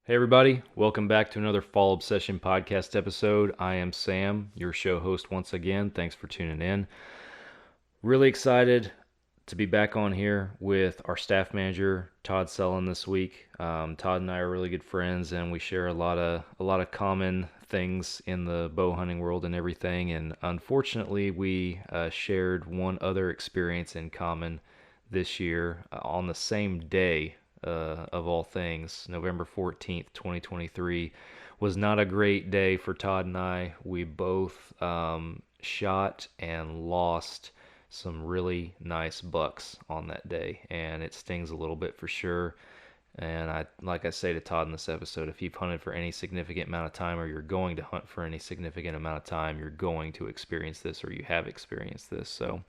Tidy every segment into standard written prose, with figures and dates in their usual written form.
Hey everybody, welcome back to another Fall Obsession podcast episode. I am Sam, your show host once again. Thanks for tuning in. Really excited to be back on here with our staff manager, Todd Sullen, this week. Todd and I are really good friends, and we share a lot of common things in the bow hunting world and everything. And unfortunately, we shared one other experience in common this year on the same day. Of all things, November 14th, 2023 was not a great day for Todd and I. We both shot and lost some really nice bucks on that day, and it stings a little bit for sure. And like I say to Todd in this episode, if you've hunted for any significant amount of time, or you're going to hunt for any significant amount of time, you're going to experience this, or you have experienced this. So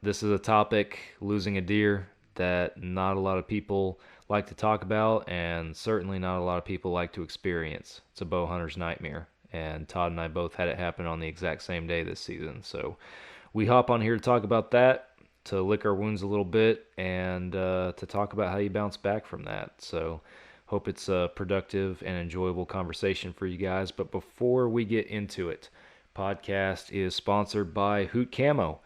this is a topic, losing a deer, that not a lot of people like to talk about, and certainly not a lot of people like to experience. It's a bow hunter's nightmare, and Todd and I both had it happen on the exact same day this season. So we hop on here to talk about that, to lick our wounds a little bit, and to talk about how you bounce back from that. So hope it's a productive and enjoyable conversation for you guys. But before we get into it, podcast is sponsored by Hoot Camo.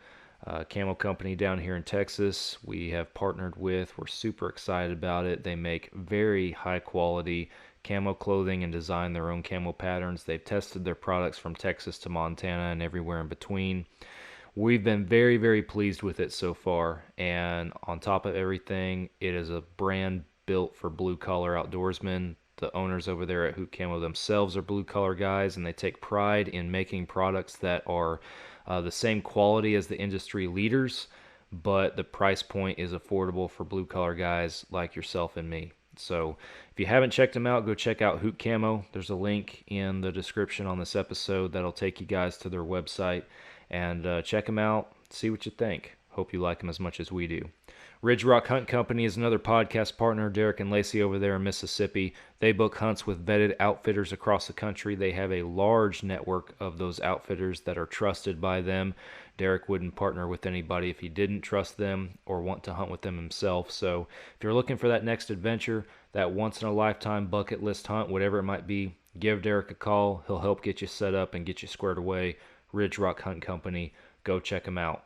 Camo company down here in Texas. We have partnered with. We're super excited about it. They make very high quality camo clothing and design their own camo patterns. They've tested their products from Texas to Montana and everywhere in between. We've been very, very pleased with it so far. And on top of everything, it is a brand built for blue collar outdoorsmen. The owners over there at Hoot Camo themselves are blue collar guys, and they take pride in making products that are the same quality as the industry leaders, but the price point is affordable for blue collar guys like yourself and me. So if you haven't checked them out, go check out Hoot Camo. There's a link in the description on this episode that'll take you guys to their website, and check them out, see what you think. Hope you like them as much as we do. Ridge Rock Hunt Company is another podcast partner. Derek and Lacey over there in Mississippi. They book hunts with vetted outfitters across the country. They have a large network of those outfitters that are trusted by them. Derek wouldn't partner with anybody if he didn't trust them or want to hunt with them himself. So if you're looking for that next adventure, that once-in-a-lifetime bucket list hunt, whatever it might be, give Derek a call. He'll help get you set up and get you squared away. Ridge Rock Hunt Company. Go check them out.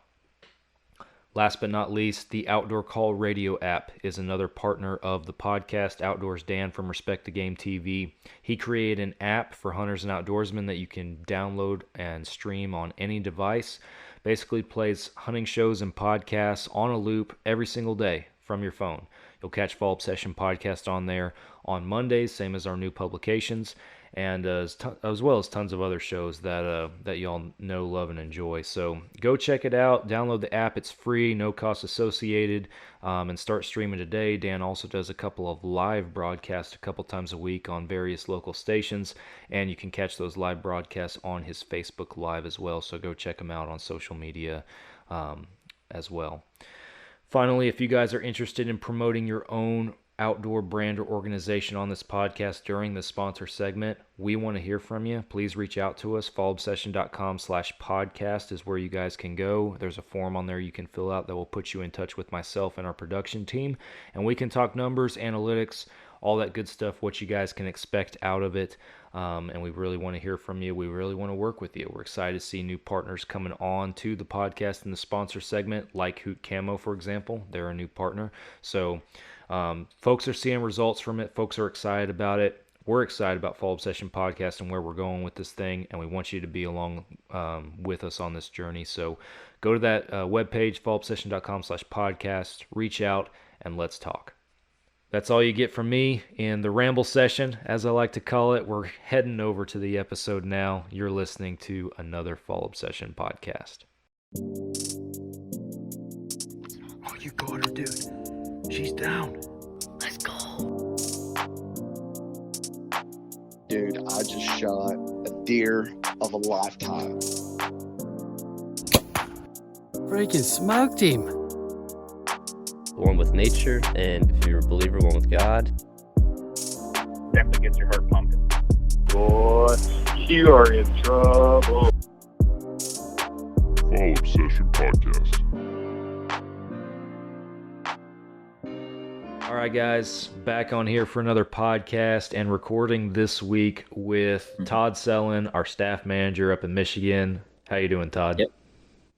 Last but not least, the Outdoor Call Radio app is another partner of the podcast. Outdoors Dan from Respect the Game TV. He created an app for hunters and outdoorsmen that you can download and stream on any device. Basically plays hunting shows and podcasts on a loop every single day from your phone. You'll catch Fall Obsession Podcast on there on Mondays, same as our new publications, and as well as tons of other shows that y'all know, love, and enjoy. So go check it out. Download the app. It's free, no cost associated, and start streaming today. Dan also does a couple of live broadcasts a couple times a week on various local stations, and you can catch those live broadcasts on his Facebook Live as well. So go check him out on social media as well. Finally, if you guys are interested in promoting your own outdoor brand or organization on this podcast during the sponsor segment, we want to hear from you. Please reach out to us. fallobsession.com/podcast is where you guys can go. There's a form on there you can fill out that will put you in touch with myself and our production team, and we can talk numbers, analytics, all that good stuff, what you guys can expect out of it. And we really want to hear from you. We really want to work with you. We're excited to see new partners coming on to the podcast in the sponsor segment, like Hoot Camo, for example. They're a new partner. So folks are seeing results from it. Folks are excited about it. We're excited about Fall Obsession Podcast and where we're going with this thing, and we want you to be along with us on this journey. So go to that webpage, fallobsession.com/podcast, reach out, and let's talk. That's all you get from me in the ramble session, as I like to call it. We're heading over to the episode now. You're listening to another Fall Obsession podcast. Oh, you got her, dude. She's down. Let's go. Dude, I just shot a deer of a lifetime. Freaking smoked him. One with nature, and if you're a believer, one with God. Definitely gets your heart pumping. Boy, you are in trouble. Fall Obsession Podcast. All right, guys, back on here for another podcast and recording this week with Todd Sellin, our staff manager up in Michigan. How you doing, Todd? Yep.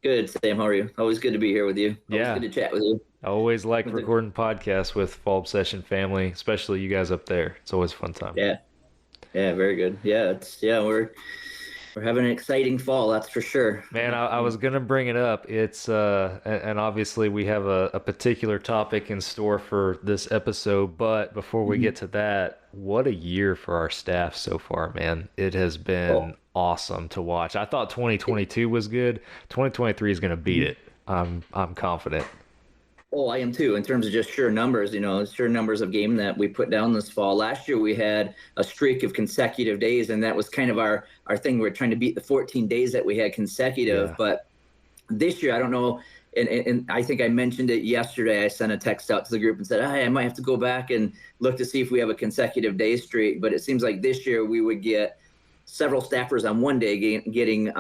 Good, Sam. How are you? Always good to be here with you. Always Yeah. good to chat with you. I always like recording podcasts with Fall Obsession family, especially you guys up there. It's always a fun time. Yeah. Yeah, very good. Yeah, we're having an exciting fall, that's for sure. Man, I was gonna bring it up. It's and obviously we have a particular topic in store for this episode, but before we get to that, what a year for our staff so far, man. It has been awesome to watch. I thought 2022 was good. 2023 is gonna beat it. I'm confident. Oh, I am too, in terms of just sheer numbers, sheer numbers of game that we put down this fall. Last year we had a streak of consecutive days, and that was kind of our thing. We were trying to beat the 14 days that we had consecutive. Yeah. But this year, I don't know, and I think I mentioned it yesterday. I sent a text out to the group and said, hey, I might have to go back and look to see if we have a consecutive day streak. But it seems like this year we would get several staffers on one day getting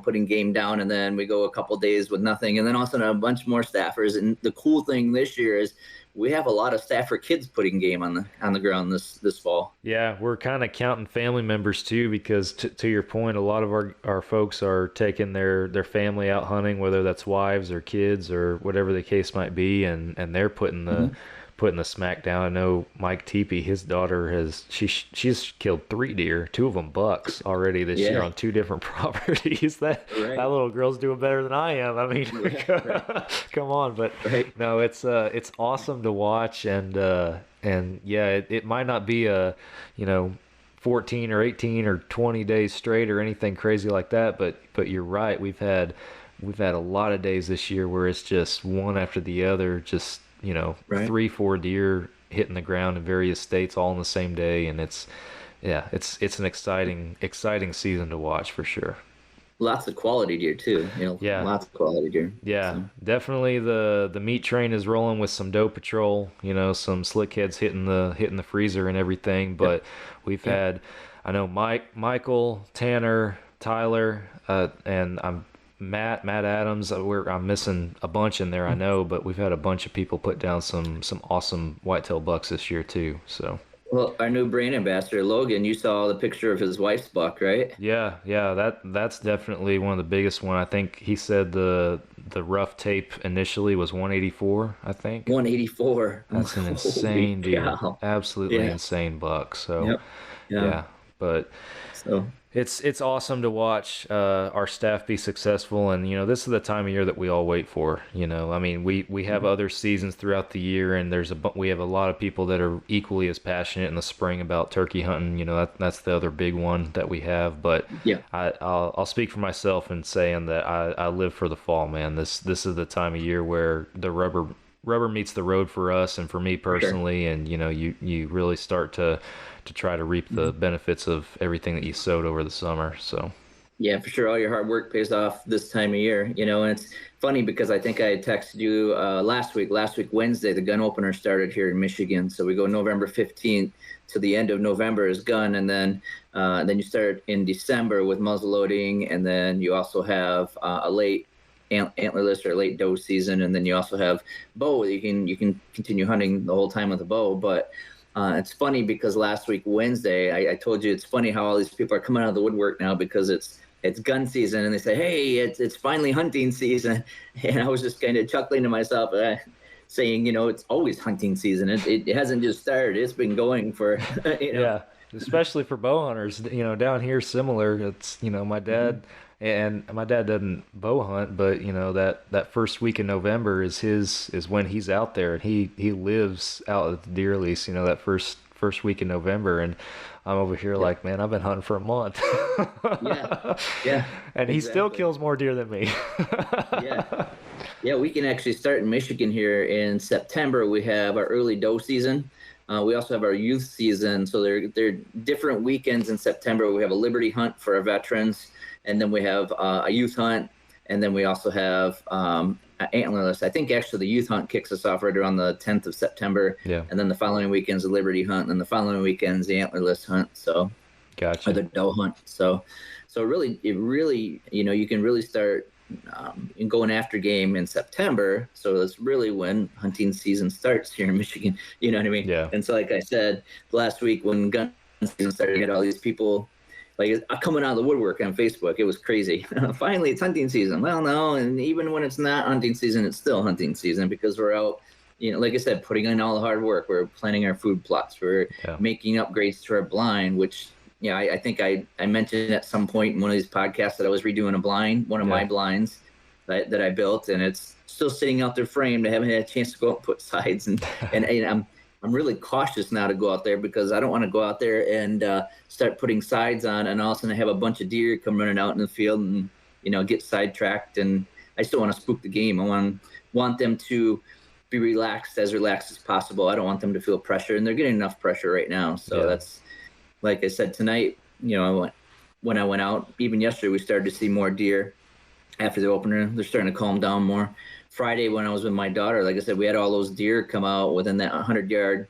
putting game down, and then we go a couple days with nothing, and then also a bunch more staffers. And the cool thing this year is we have a lot of staffer kids putting game on the ground this fall. Yeah, we're kind of counting family members too, because to your point, a lot of our folks are taking their family out hunting, whether that's wives or kids or whatever the case might be, and they're putting the smack down. I know Mike Teepee, his daughter she's killed 3 deer, 2 of them bucks already this year on 2 different properties. That little girl's doing better than I am. I mean, come on, but no, it's awesome to watch, and yeah, it might not be a 14 or 18 or 20 days straight or anything crazy like that, but you're right. We've had a lot of days this year where it's just one after the other, just 3-4 deer hitting the ground in various states all in the same day, and it's an exciting season to watch for sure. Lots of quality deer too. Lots of quality deer. Yeah, so. Definitely the meat train is rolling with some doe patrol. Some slick heads hitting the freezer and everything. But we've had, I know Michael, Tanner, Tyler, and Matt Adams. I'm missing a bunch in there, I know, but we've had a bunch of people put down some awesome whitetail bucks this year too. So. Well, our new brand ambassador, Logan, you saw the picture of his wife's buck, right? Yeah, that's definitely one of the biggest one. I think he said the rough tape initially was 184, I think. 184. That's an insane deal. Absolutely insane buck. So, yeah, but it's awesome to watch our staff be successful, and this is the time of year that we all wait for. I mean, we have other seasons throughout the year, and we have a lot of people that are equally as passionate in the spring about turkey hunting. That's the other big one that we have. But I'll speak for myself in saying that I live for the fall, man. This is the time of year where the rubber meets the road for us and for me personally, and you really start to try to reap the benefits of everything that you sowed over the summer. So yeah, for sure, all your hard work pays off this time of year. And it's funny because I think I had texted you last week Wednesday, the gun opener started here in Michigan. So we go November 15th to the end of November is gun, and then you start in December with muzzle loading, and then you also have a late antlerless or late doe season, and then you also have bow. You can continue hunting the whole time with a bow. But it's funny because last week Wednesday, I told you it's funny how all these people are coming out of the woodwork now because it's gun season, and they say, hey, it's finally hunting season. And I was just kind of chuckling to myself, saying, it's always hunting season. It hasn't just started; it's been going for Yeah, especially for bow hunters. Down here similar. It's my dad. And my dad doesn't bow hunt, but that first week in November is when he's out there, and he lives out at the deer lease. That first week in November, and I'm over here like, man, I've been hunting for a month. yeah. And he still kills more deer than me. Yeah. We can actually start in Michigan here in September. We have our early doe season. We also have our youth season. So they're different weekends in September. We have a liberty hunt for our veterans. And then we have a youth hunt, and then we also have antlerless. I think actually the youth hunt kicks us off right around the 10th of September. Yeah. And then the following weekend's the liberty hunt, and then the following weekend's the antlerless hunt. So, gotcha. Or the doe hunt. So really, you can really start and going after game in September. So that's really when hunting season starts here in Michigan. You know what I mean? Yeah. And so, like I said, last week when gun season started, you had all these people like coming out of the woodwork on Facebook. It was crazy. Finally, it's hunting season. Well, no, and even when it's not hunting season, it's still hunting season because we're out, you know, like I said, putting in all the hard work. We're planning our food plots. We're making upgrades to our blind, which, yeah, I think I mentioned at some point in one of these podcasts that I was redoing a blind, one of my blinds that I built, and it's still sitting out there framed. I haven't had a chance to go out and put sides, and I'm really cautious now to go out there because I don't want to go out there and start putting sides on, and all of a sudden I have a bunch of deer come running out in the field and, you know, get sidetracked. And I still want to spook the game. I want them to be relaxed as possible. I don't want them to feel pressure, and they're getting enough pressure right now. So that's, like I said, tonight, you know, when I went out, even yesterday, we started to see more deer after the opener. They're starting to calm down more. Friday, when I was with my daughter, like I said, we had all those deer come out within that 100-yard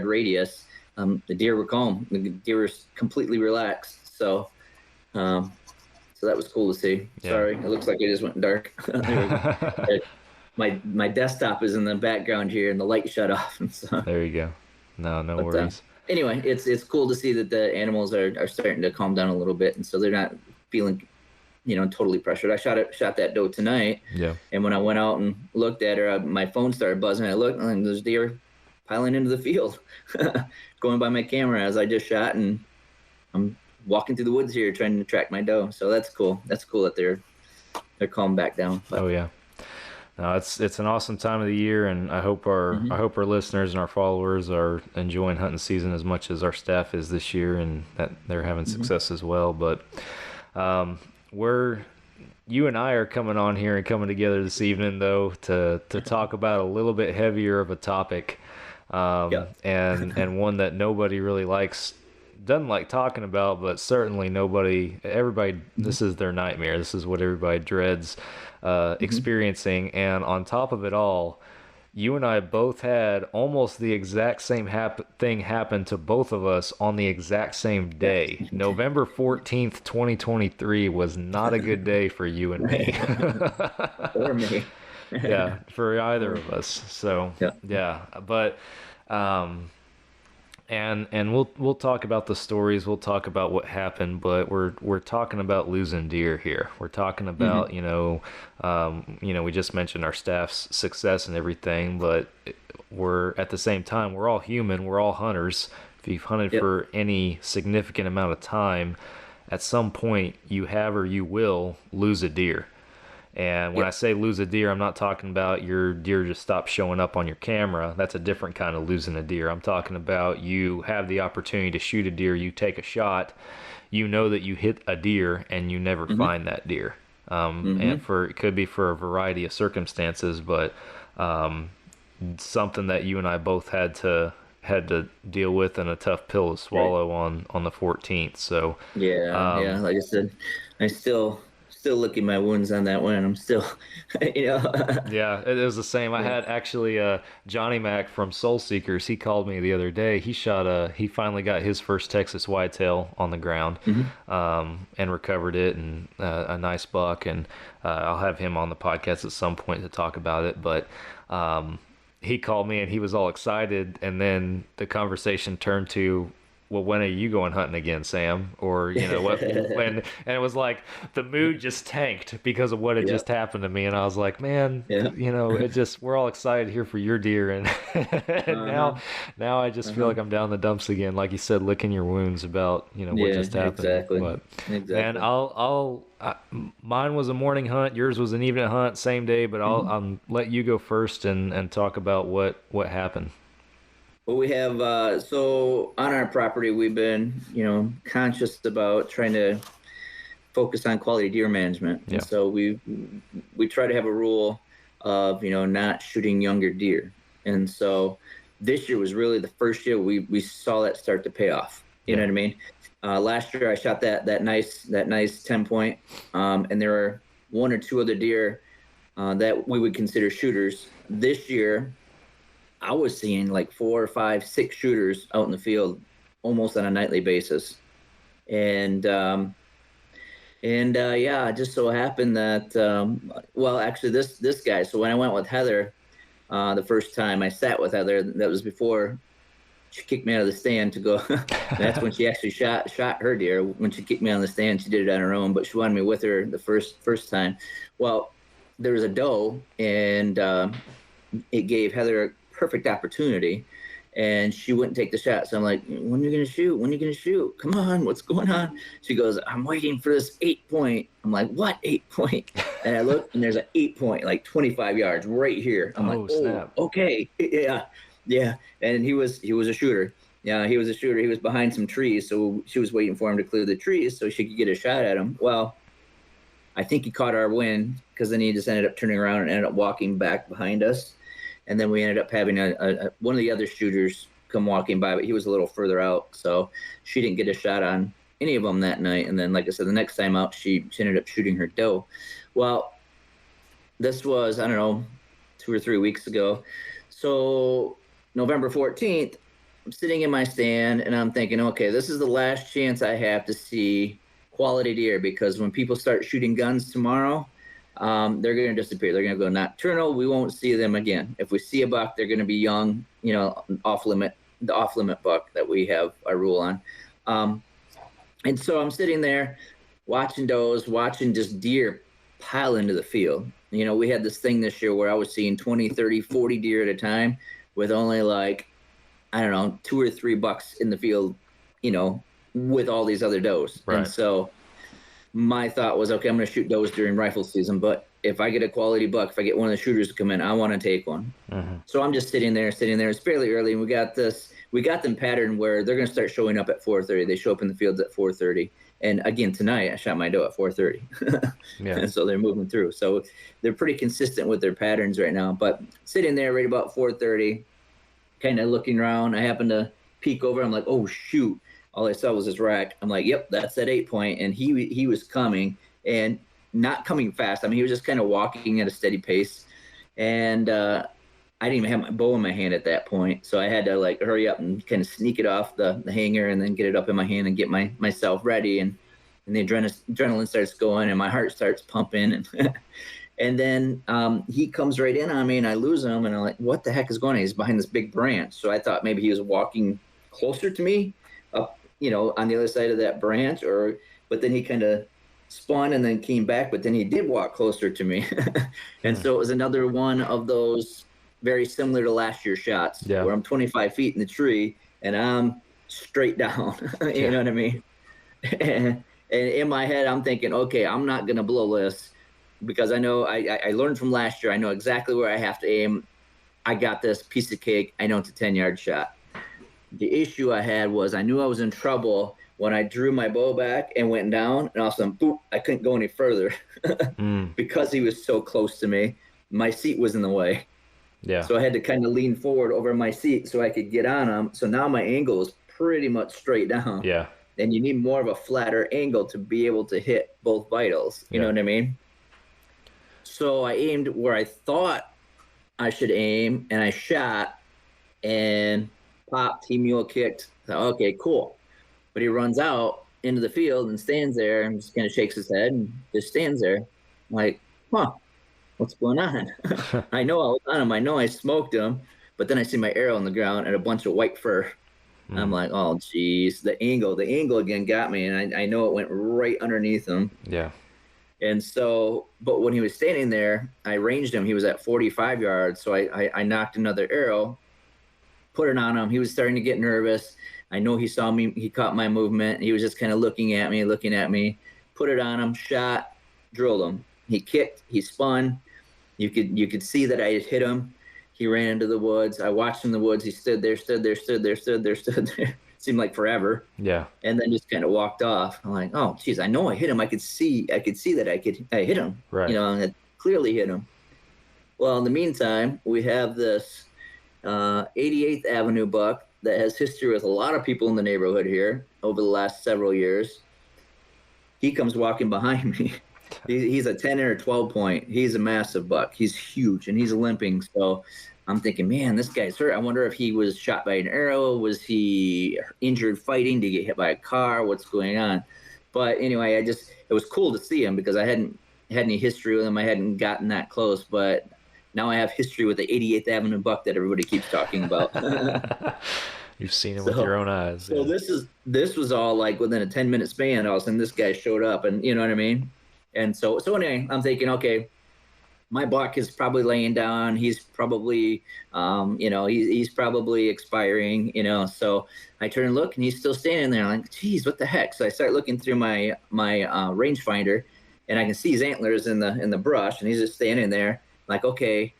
radius. The deer were calm. The deer were completely relaxed. So that was cool to see. Sorry, it looks like it just went dark. My desktop is in the background here, and the light shut off. And so, there you go. No worries. Anyway, it's cool to see that the animals are starting to calm down a little bit, and so they're not feeling, you know, totally pressured. I shot that doe tonight. Yeah. And when I went out and looked at her, my phone started buzzing. I looked, and there's deer piling into the field, going by my camera as I just shot, and I'm walking through the woods here trying to track my doe. So that's cool. That's cool that they're calmed back down. But, no, it's an awesome time of the year, and I hope our listeners and our followers are enjoying hunting season as much as our staff is this year, and that they're having success as well. But you and I are coming on here and coming together this evening, though, to talk about a little bit heavier of a topic, and one that nobody really doesn't like talking about, but certainly everybody, this is their nightmare. This is what everybody dreads experiencing. And on top of it all, you and I both had almost the exact same thing happen to both of us on the exact same day. November 14th, 2023 was not a good day for you and me. Or me. Yeah, for either of us. So, but and we'll talk about the stories, we'll talk about what happened, but we're talking about losing deer here. We're talking about we just mentioned our staff's success and everything, but we're at the same time, we're all human, we're all hunters. If you've hunted for any significant amount of time, at some point you have or you will lose a deer. And when I say lose a deer, I'm not talking about your deer just stops showing up on your camera. That's a different kind of losing a deer. I'm talking about you have the opportunity to shoot a deer, you take a shot, you know that you hit a deer, and you never find that deer. And it could be for a variety of circumstances, but something that you and I both had to deal with, and a tough pill to swallow on the 14th. So like I said, I still licking my wounds on that one. I'm still, Yeah, it was the same. I had actually Johnny Mac from Soul Seekers. He called me the other day. He finally got his first Texas whitetail on the ground, and recovered it, and a nice buck. And I'll have him on the podcast at some point to talk about it. But he called me and he was all excited, and then the conversation turned to, well, when are you going hunting again, Sam? Or, when, and it was like the mood just tanked because of what had just happened to me. And I was like, man, we're all excited here for your deer. And, now I just feel like I'm down the dumps again. Like you said, licking your wounds about, what just happened. Exactly. But, and mine was a morning hunt. Yours was an evening hunt, same day, but I'll let you go first and talk about what happened. Well, we have, so on our property, we've been, conscious about trying to focus on quality deer management. Yeah. And so we try to have a rule of, not shooting younger deer. And so this year was really the first year we saw that start to pay off. You know what I mean? Last year I shot that nice 10-point, and there were one or two other deer that we would consider shooters. This year, I was seeing like 4 or 5, 6 shooters out in the field almost on a nightly basis. And And yeah, it just so happened that, well, actually, this guy. So when I went with Heather, the first time I sat with Heather, that was before she kicked me out of the stand to go. That's when she actually shot her deer. When she kicked me on the stand, she did it on her own, but she wanted me with her the first time. Well, there was a doe, and it gave Heather a perfect opportunity, and she wouldn't take the shot. So I'm like, when are you going to shoot? When are you going to shoot? Come on, what's going on? She goes, I'm waiting for this 8-point. I'm like, what 8-point? And I look, and there's an 8-point, like 25 yards right here. I'm like, snap. Okay. Yeah. And he was a shooter. Yeah, he was a shooter. He was behind some trees. So she was waiting for him to clear the trees so she could get a shot at him. Well, I think he caught our wind, because then he just ended up turning around and ended up walking back behind us. And then we ended up having one of the other shooters come walking by, but he was a little further out. So she didn't get a shot on any of them that night. And then, like I said, the next time out, she ended up shooting her doe. Well, this was, I don't know, 2 or 3 weeks ago. So November 14th, I'm sitting in my stand and I'm thinking, okay, this is the last chance I have to see quality deer, because when people start shooting guns tomorrow, they're going to disappear. They're going to go nocturnal. We won't see them again. If we see a buck, they're going to be young, the off limit buck that we have our rule on. And so I'm sitting there watching does, watching just deer pile into the field. We had this thing this year where I was seeing 20, 30, 40 deer at a time with only like, I don't know, 2 or 3 bucks in the field, with all these other does. Right. And so my thought was, okay, I'm going to shoot does during rifle season, but if I get a quality buck, if I get one of the shooters to come in, I want to take one. Mm-hmm. So I'm just sitting there. It's fairly early, and we got them patterned where they're going to start showing up at 4:30. They show up in the fields at 4:30. And again, tonight I shot my doe at 4:30. Yeah. And so they're moving through. So they're pretty consistent with their patterns right now. But sitting there right about 4:30, kind of looking around, I happened to peek over. I'm like, oh shoot! All I saw was this rack. I'm like, yep, that's that 8-point. And he was coming, and not coming fast. I mean, he was just kind of walking at a steady pace. And I didn't even have my bow in my hand at that point. So I had to like hurry up and kind of sneak it off the hanger and then get it up in my hand and get myself ready. And the adrenaline starts going and my heart starts pumping. And and then he comes right in on me and I lose him. And I'm like, what the heck is going on? He's behind this big branch. So I thought maybe he was walking closer to me up, on the other side of that branch, but then he kind of spun and then came back, but then he did walk closer to me. And so it was another one of those very similar to last year's shots, where I'm 25 feet in the tree and I'm straight down. You know what I mean? And in my head, I'm thinking, okay, I'm not going to blow this, because I know I learned from last year. I know exactly where I have to aim. I got this piece of cake. I know it's a 10-yard shot. The issue I had was I knew I was in trouble when I drew my bow back and went down, and all of a sudden, boop, I couldn't go any further because he was so close to me. My seat was in the way. Yeah. So I had to kind of lean forward over my seat so I could get on him. So now my angle is pretty much straight down. Yeah. And you need more of a flatter angle to be able to hit both vitals. You know what I mean? So I aimed where I thought I should aim, and I shot, and popped, he mule kicked. So, okay, cool. But he runs out into the field and stands there and just kind of shakes his head and just stands there. I'm like, what's going on? I know I was on him. I know I smoked him, but then I see my arrow on the ground and a bunch of white fur. I'm like, oh, geez, the angle again got me. And I know it went right underneath him. Yeah. And so, but when he was standing there, I ranged him. He was at 45 yards. So I knocked another arrow, put it on him. He was starting to get nervous. I know he saw me. He caught my movement. He was just kind of looking at me, put it on him, shot, drilled him. He kicked, he spun. You could see that I had hit him. He ran into the woods. I watched him in the woods. He stood there. Seemed like forever. Yeah. And then just kind of walked off. I'm like, oh, geez, I know I hit him. I could see that I hit him. Right. And I clearly hit him. Well, in the meantime, we have this 88th Avenue buck that has history with a lot of people in the neighborhood here over the last several years. He comes walking behind me. He's a 10 or 12 point. He's a massive buck. He's huge and he's limping. So I'm thinking, man, this guy's hurt. I wonder if he was shot by an arrow. Was he injured fighting? Did he get hit by a car? What's going on? But anyway, it was cool to see him because I hadn't had any history with him. I hadn't gotten that close, but now I have history with the 88th Avenue buck that everybody keeps talking about. You've seen it with your own eyes. So this was all like within a 10-minute span. All of a sudden, this guy showed up, and you know what I mean. And so anyway, I'm thinking, okay, my buck is probably laying down. He's probably, he's probably expiring, So I turn and look, and he's still standing there. I'm like, geez, what the heck? So I start looking through my rangefinder, and I can see his antlers in the brush, and he's just standing there. Like, okay,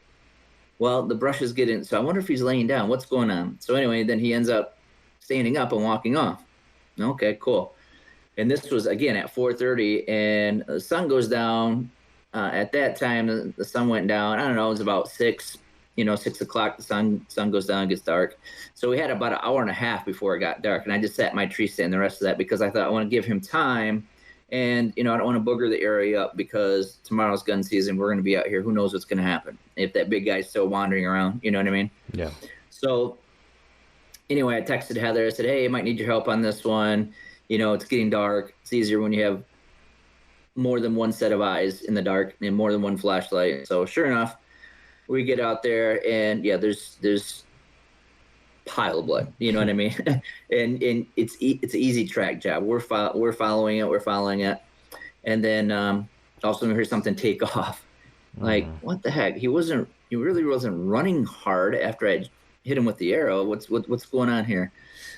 well, the brush is getting. So I wonder if he's laying down. What's going on? So anyway, then he ends up standing up and walking off. Okay, cool. And this was again at 4:30, and the sun goes down. At that time, the sun went down. I don't know. It was about 6 o'clock. The sun goes down, gets dark. So we had about an hour and a half before it got dark. And I just sat in my tree stand the rest of that because I thought I want to give him time. And, I don't want to booger the area up because tomorrow's gun season. We're going to be out here. Who knows what's going to happen if that big guy's still wandering around. You know what I mean? Yeah. So anyway, I texted Heather. I said, hey, I might need your help on this one. It's getting dark. It's easier when you have more than one set of eyes in the dark and more than one flashlight. So sure enough, we get out there and there's pile of blood. You know what I mean? and it's an easy track job. We're following it. And then also we hear something take off. Like, what the heck? He really wasn't running hard after I hit him with the arrow. What's going on here?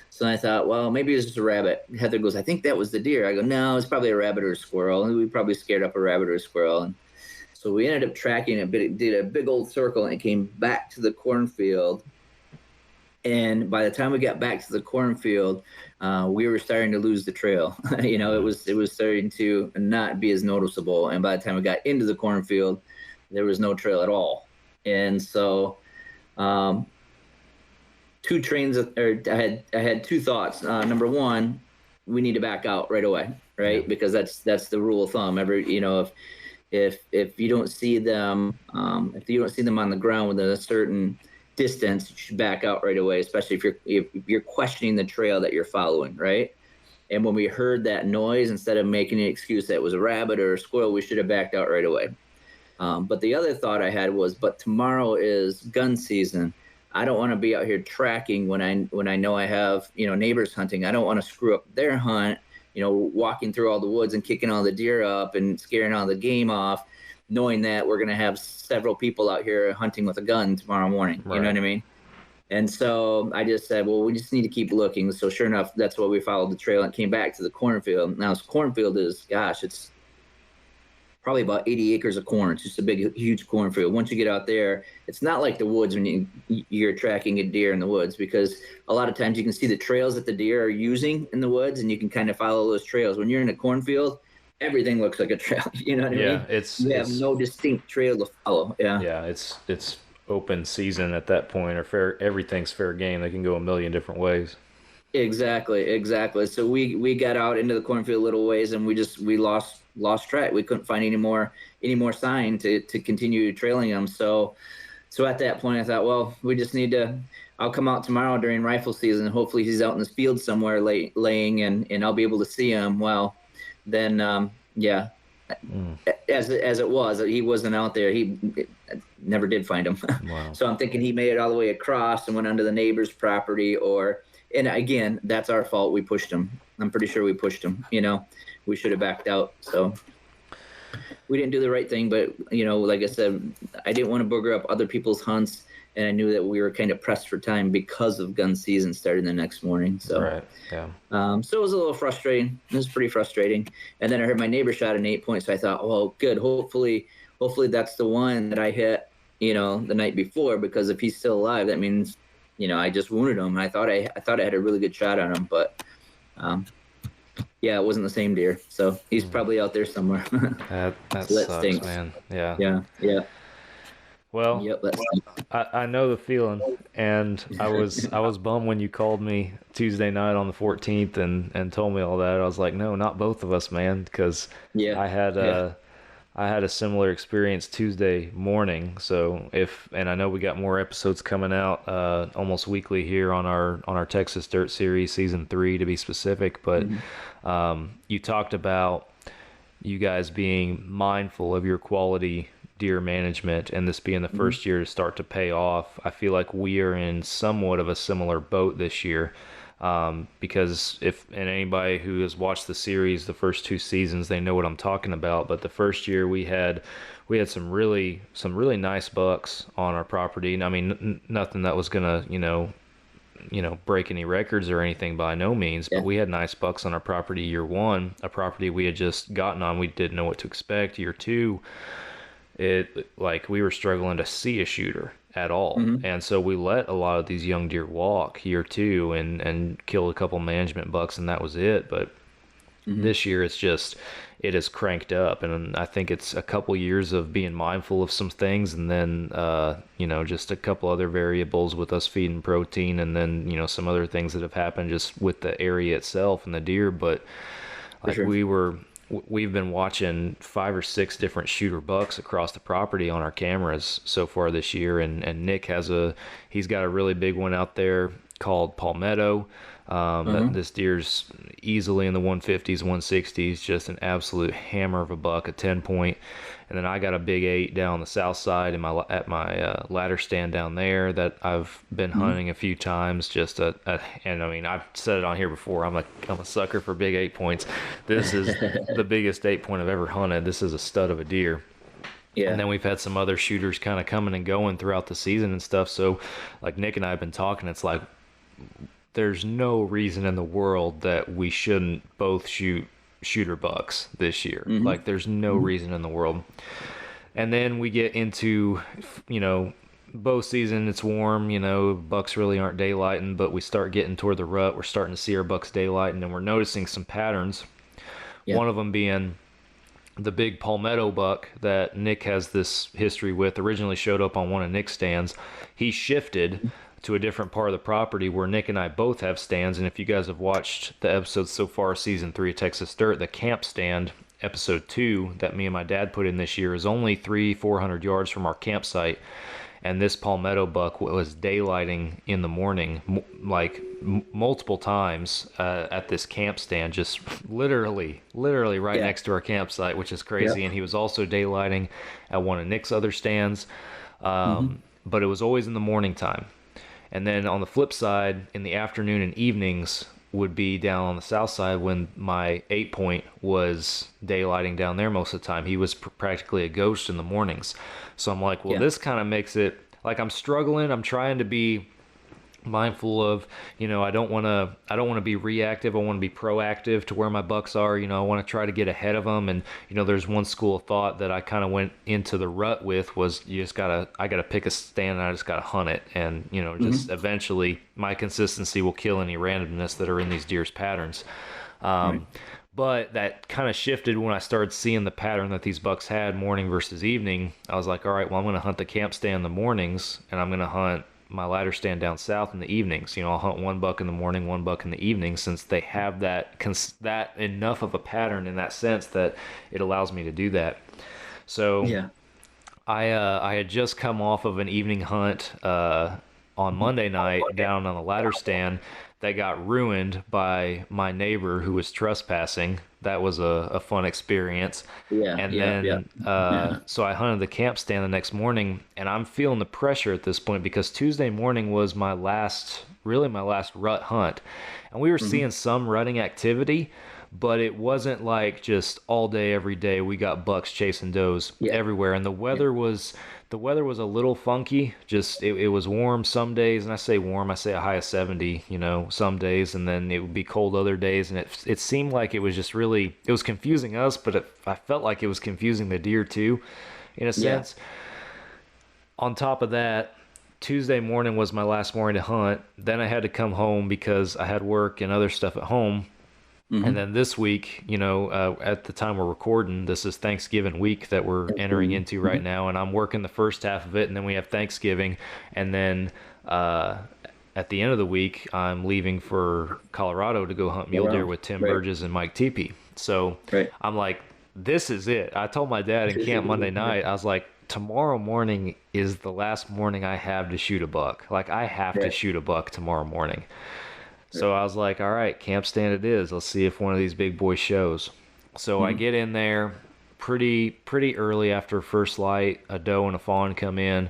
So I thought, well, maybe it was just a rabbit. Heather goes, I think that was the deer. I go, no, it's probably a rabbit or a squirrel. And we probably scared up a rabbit or a squirrel. And so we ended up tracking it, but it did a big old circle and it came back to the cornfield. And by the time we got back to the cornfield, we were starting to lose the trail. It was starting to not be as noticeable. And by the time we got into the cornfield, there was no trail at all. And so, I had two thoughts. Number one, we need to back out right away, right? Yeah. Because that's the rule of thumb. If you don't see them, if you don't see them on the ground within a certain distance, you should back out right away, especially if you're questioning the trail that you're following, right? And when we heard that noise, instead of making an excuse that it was a rabbit or a squirrel, we should have backed out right away. But the other thought I had was, but tomorrow is gun season. I don't want to be out here tracking when I know I have, neighbors hunting. I don't want to screw up their hunt, walking through all the woods and kicking all the deer up and scaring all the game off, knowing that we're going to have several people out here hunting with a gun tomorrow morning. Right. You know what I mean? And so I just said, well, we just need to keep looking. So sure enough, that's why we followed the trail and came back to the cornfield. Now this cornfield is, it's probably about 80 acres of corn. It's just a big, huge cornfield. Once you get out there, it's not like the woods when you're tracking a deer in the woods, because a lot of times you can see the trails that the deer are using in the woods and you can kind of follow those trails. When you're in a cornfield, everything looks like a trail. You know what I mean? You have no distinct trail to follow. Yeah. Yeah. It's open season at that point, or everything's fair game. They can go a million different ways. Exactly. So we got out into the cornfield a little ways and we lost track. We couldn't find any more sign to continue trailing them. So at that point I thought, well, we just need to, I'll come out tomorrow during rifle season. Hopefully he's out in this field somewhere laying and I'll be able to see him. Well, then, as it was, he wasn't out there. He never did find him. Wow. So I'm thinking he made it all the way across and went onto the neighbor's property, and again, that's our fault. We pushed him. I'm pretty sure we pushed him. We should have backed out. So we didn't do the right thing, but like I said, I didn't want to booger up other people's hunts, and I knew that we were kind of pressed for time because of gun season starting the next morning. So, right. Yeah. So it was a little frustrating. It was pretty frustrating. And then I heard my neighbor shot an 8 point. So I thought, oh, good. Hopefully that's the one that I hit, the night before, because if he's still alive, that means, I just wounded him. I thought I had a really good shot on him, but, it wasn't the same deer. So he's probably out there somewhere. That so sucks, stinks. Man. Yeah. Yeah. Well, yep, I know the feeling, and I was bummed when you called me Tuesday night on the 14th and told me all that. I was like, no, not both of us, man, because I had I had a similar experience Tuesday morning. So and I know we got more episodes coming out almost weekly here on our Texas Dirt Series season 3 to be specific. But you talked about you guys being mindful of your quality deer management and this being the first year to start to pay off. I feel like we are in somewhat of a similar boat this year. Because and anybody who has watched the series, the first 2 seasons, they know what I'm talking about. But the first year we had some really nice bucks on our property. And I mean, nothing that was gonna, break any records or anything by no means, but we had nice bucks on our property year 1, a property we had just gotten on. We didn't know what to expect. Year 2, we were struggling to see a shooter at all. And so we let a lot of these young deer walk year 2 and killed a couple management bucks, and that was it. But this year it has cranked up, and I think it's a couple years of being mindful of some things, and then just a couple other variables with us feeding protein, and then some other things that have happened just with the area itself and the deer. But we've been watching 5 or 6 different shooter bucks across the property on our cameras so far this year, and Nick he's got a really big one out there called Palmetto. This deer's easily in the 150s, 160s, just an absolute hammer of a buck, a 10-point. And then I got a big 8 down the south side at my ladder stand down there that I've been hunting a few times. And I mean, I've said it on here before. I'm a sucker for big 8 points. This is the biggest 8-point I've ever hunted. This is a stud of a deer. Yeah. And then we've had some other shooters kind of coming and going throughout the season and stuff. So like Nick and I have been talking, it's like there's no reason in the world that we shouldn't both shoot shooter bucks this year. Like there's no reason in the world. And then we get into bow season. It's warm, bucks really aren't daylighting, but we start getting toward the rut. We're starting to see our bucks daylighting, and we're noticing some patterns. One of them being the big palmetto buck that Nick has this history with. Originally showed up on one of Nick's stands. He shifted to a different part of the property where Nick and I both have stands. And if you guys have watched the episodes so far, season 3 of Texas Dirt, the camp stand, episode 2, that me and my dad put in this year, is only 300-400 yards from our campsite. And this palmetto buck was daylighting in the morning, multiple times at this camp stand, just literally right next to our campsite, which is crazy. And he was also daylighting at one of Nick's other stands, but it was always in the morning time. And then on the flip side, in the afternoon and evenings would be down on the south side when my 8-point was daylighting down there most of the time. He was practically a ghost in the mornings. So I'm like, well, this kind of makes it like I'm struggling. I'm trying to be mindful of, I don't want to be reactive. I want to be proactive to where my bucks are. I want to try to get ahead of them. And there's one school of thought that I kind of went into the rut with was I gotta pick a stand and I just gotta hunt it. And just eventually my consistency will kill any randomness that are in these deer's patterns. But that kind of shifted when I started seeing the pattern that these bucks had morning versus evening. I was like, all right, well, I'm going to hunt the camp stand in the mornings, and I'm going to hunt my ladder stand down south in the evenings. I'll hunt 1 buck in the morning, 1 buck in the evening, since they have that enough of a pattern in that sense that it allows me to do that. So I had just come off of an evening hunt on Monday night down on the ladder stand that got ruined by my neighbor who was trespassing. That was a fun experience. So I hunted the camp stand the next morning, and I'm feeling the pressure at this point because Tuesday morning was my last rut hunt. And we were seeing some rutting activity, but it wasn't like just all day, every day. We got bucks chasing does everywhere. And the weather was a little funky. Just it was warm some days, and I say warm, I say a high of 70, some days, and then it would be cold other days. And it seemed like it was just it was confusing us, but I felt like it was confusing the deer too, in a sense. On top of that, Tuesday morning was my last morning to hunt. Then I had to come home because I had work and other stuff at home. And then this week, at the time we're recording, this is Thanksgiving week that we're entering into right now, and I'm working the first half of it, and then we have Thanksgiving, and then at the end of the week, I'm leaving for Colorado to go hunt mule deer with Tim Burgess and Mike Teepee. So I'm like, this is it. I told my dad in camp Monday night, I was like, tomorrow morning is the last morning I have to shoot a buck. Like, I have to shoot a buck tomorrow morning. So I was like, all right, camp stand it is. Let's see if one of these big boys shows. So I get in there pretty early after first light. A doe and a fawn come in.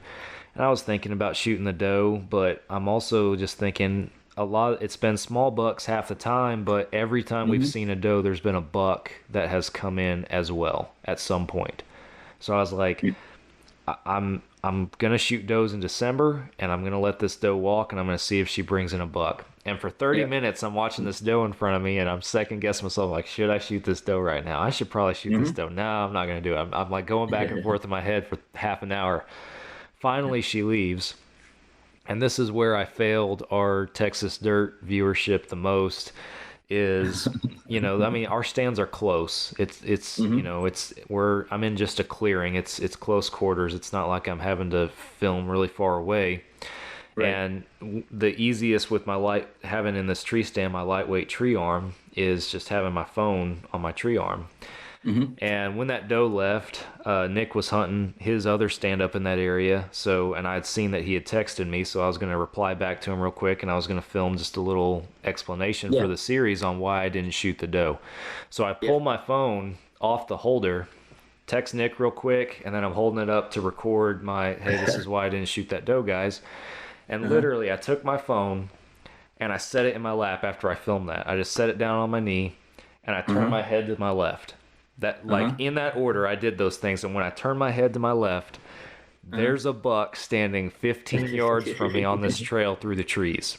And I was thinking about shooting the doe, but I'm also just thinking it's been small bucks half the time, but every time we've seen a doe, there's been a buck that has come in as well at some point. So I was like, I'm gonna shoot does in December, and I'm gonna let this doe walk, and I'm gonna see if she brings in a buck. And for 30 minutes, I'm watching this doe in front of me, and I'm second guessing myself, like, should I shoot this doe right now? I should probably shoot this doe. No, I'm not gonna do it. I'm like going back and forth in my head for half an hour. Finally, she leaves, and this is where I failed our Texas Dirt viewership the most. Is, you know, I mean, our stands are close. It's you know, I'm in just a clearing. It's close quarters. It's not like I'm having to film really far away. Right. And the easiest with having in this tree stand, my lightweight tree arm, is just having my phone on my tree arm. And when that doe left, Nick was hunting his other stand up in that area. And I had seen that he had texted me, so I was going to reply back to him real quick, and I was going to film just a little explanation for the series on why I didn't shoot the doe. So I pull my phone off the holder, text Nick real quick, and then I'm holding it up to record hey, this is why I didn't shoot that doe, guys. And literally, I took my phone and I set it in my lap after I filmed that. I just set it down on my knee, and I turned my head to my left. That, like, in that order, I did those things. And when I turn my head to my left, there's a buck standing 15 yards from me on this trail through the trees.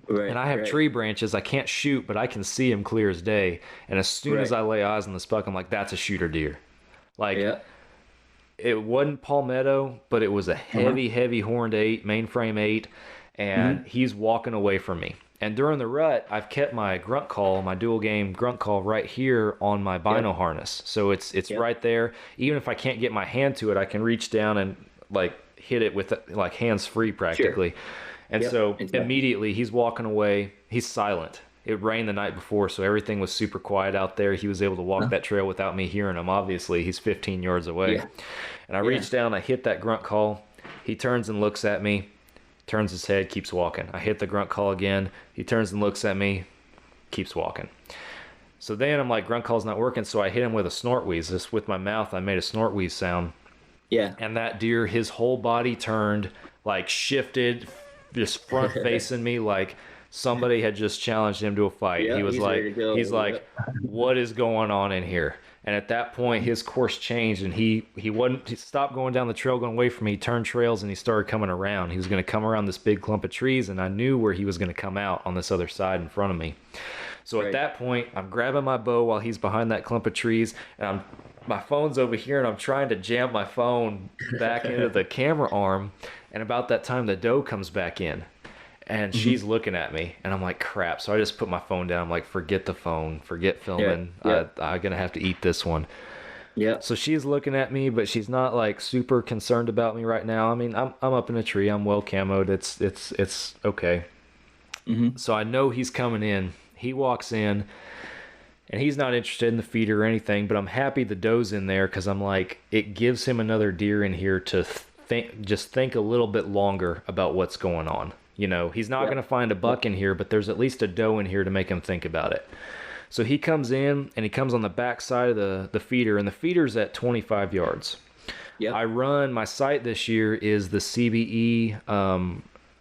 Right, and I have tree branches. I can't shoot, but I can see him clear as day. And as soon as I lay eyes on this buck, I'm like, that's a shooter deer. Like, it wasn't palmetto, but it was a heavy horned 8, mainframe 8. And he's walking away from me. And during the rut, I've kept my grunt call, my dual game grunt call, right here on my bino harness. So it's right there. Even if I can't get my hand to it, I can reach down and, like, hit it with, like, hands free practically. And so immediately he's walking away. He's silent. It rained the night before, so everything was super quiet out there. He was able to walk that trail without me hearing him. Obviously, he's 15 yards away. And I reach down, I hit that grunt call. He turns and looks at me. Turns his head, keeps walking. I hit the grunt call again. He turns and looks at me, keeps walking. So then I'm like, grunt call's not working, so I hit him with a snort wheeze. Just with my mouth, I made a snort wheeze sound. And that deer, his whole body turned, like, shifted, just front facing me, like somebody had just challenged him to a fight. He was he's like, what is going on in here? And at that point, his course changed, and he stopped going down the trail, going away from me. He turned trails, and he started coming around. He was going to come around this big clump of trees, and I knew where he was going to come out on this other side in front of me. So at that point, I'm grabbing my bow while he's behind that clump of trees, and my phone's over here, and I'm trying to jam my phone back into the camera arm. And about that time, the doe comes back in. And she's looking at me, and I'm like, crap. So I just put my phone down. I'm like, forget the phone, forget filming. I'm going to have to eat this one. So she's looking at me, but she's not, like, super concerned about me right now. I mean, I'm up in a tree. I'm well camoed. It's okay. So I know he's coming in. He walks in, and he's not interested in the feeder or anything, but I'm happy the doe's in there, because I'm like, it gives him another deer in here to think a little bit longer about what's going on. You know, he's not going to find a buck in here, but there's at least a doe in here to make him think about it. So he comes in, and he comes on the back side of the feeder, and the feeder's at 25 yards. I run, my sight this year is the CBE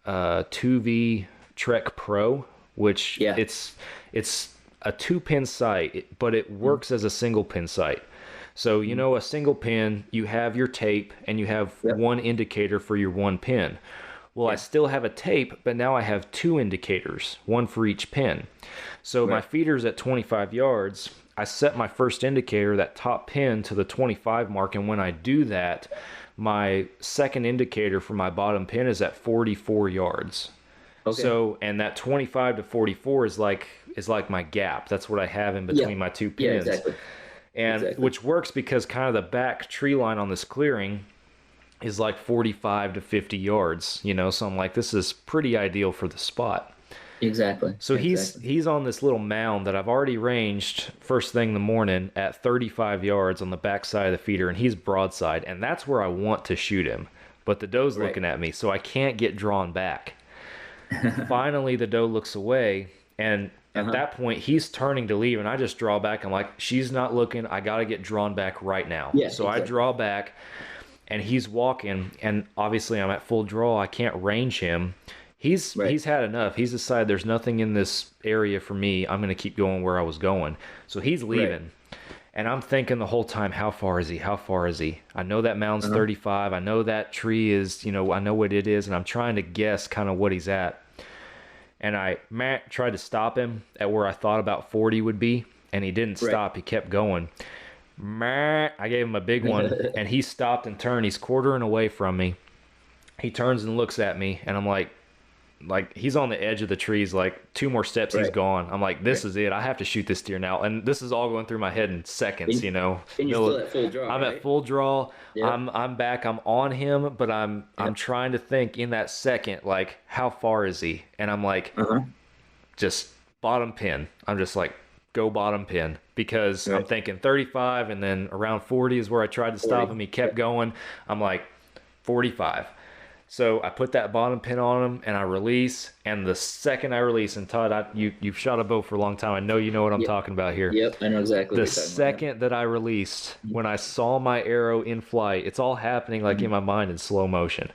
2V Trek Pro, which it's a 2-pin sight, but it works as a single pin sight. So, you know, a single pin, you have your tape, and you have one indicator for your one pin. Well, I still have a tape, but now I have 2 indicators, one for each pin. So my feeder's at 25 yards. I set my first indicator, that top pin, to the 25 mark, and when I do that, my second indicator for my bottom pin is at 44 yards. So, and that 25 to 44 is like my gap. That's what I have in between my 2 pins. And which works because kind of the back tree line on this clearing is like 45 to 50 yards, you know, so I'm like, this is pretty ideal for the spot. Exactly. So Exactly. he's on this little mound that I've already ranged first thing in the morning at 35 yards on the back side of the feeder, and he's broadside, and that's where I want to shoot him. But the doe's Right. looking at me, so I can't get drawn back. Finally, the doe looks away, and at Uh-huh. that point, he's turning to leave, and I just draw back. I'm like, she's not looking. I got to get drawn back right now. Yeah, So I exactly. draw back, and he's walking, and obviously I'm at full draw. I can't range him. Right. He's had enough. He's decided there's nothing in this area for me. I'm going to keep going where I was going. So he's leaving. And I'm thinking the whole time, how far is he? How far is he? I know that mound's 35. I know that tree is, I know what it is. And I'm trying to guess kind of what he's at. And I tried to stop him at where I thought about 40 would be. And he didn't stop. He kept going. I gave him a big one. And he stopped and turned. He's quartering away from me. He turns and looks at me. And I'm like he's on the edge of the trees, like 2 more steps, he's gone. I'm like, this is it. I have to shoot this deer now. And this is all going through my head in seconds, And you're still at full draw, I'm right? at full draw. Yep. I'm back. I'm on him, but I'm trying to think in that second, like, how far is he? And I'm like, just bottom pin. I'm just like, go bottom pin, because I'm thinking 35, and then around 40 is where I tried to stop him. He kept going. I'm like, 45. So I put that bottom pin on him, and I release. And the second I release, and Todd, you've shot a bow for a long time. I know you know what I'm talking about here. Yep, I know exactly The what you're talking second that I released, when I saw my arrow in flight, it's all happening like in my mind in slow motion.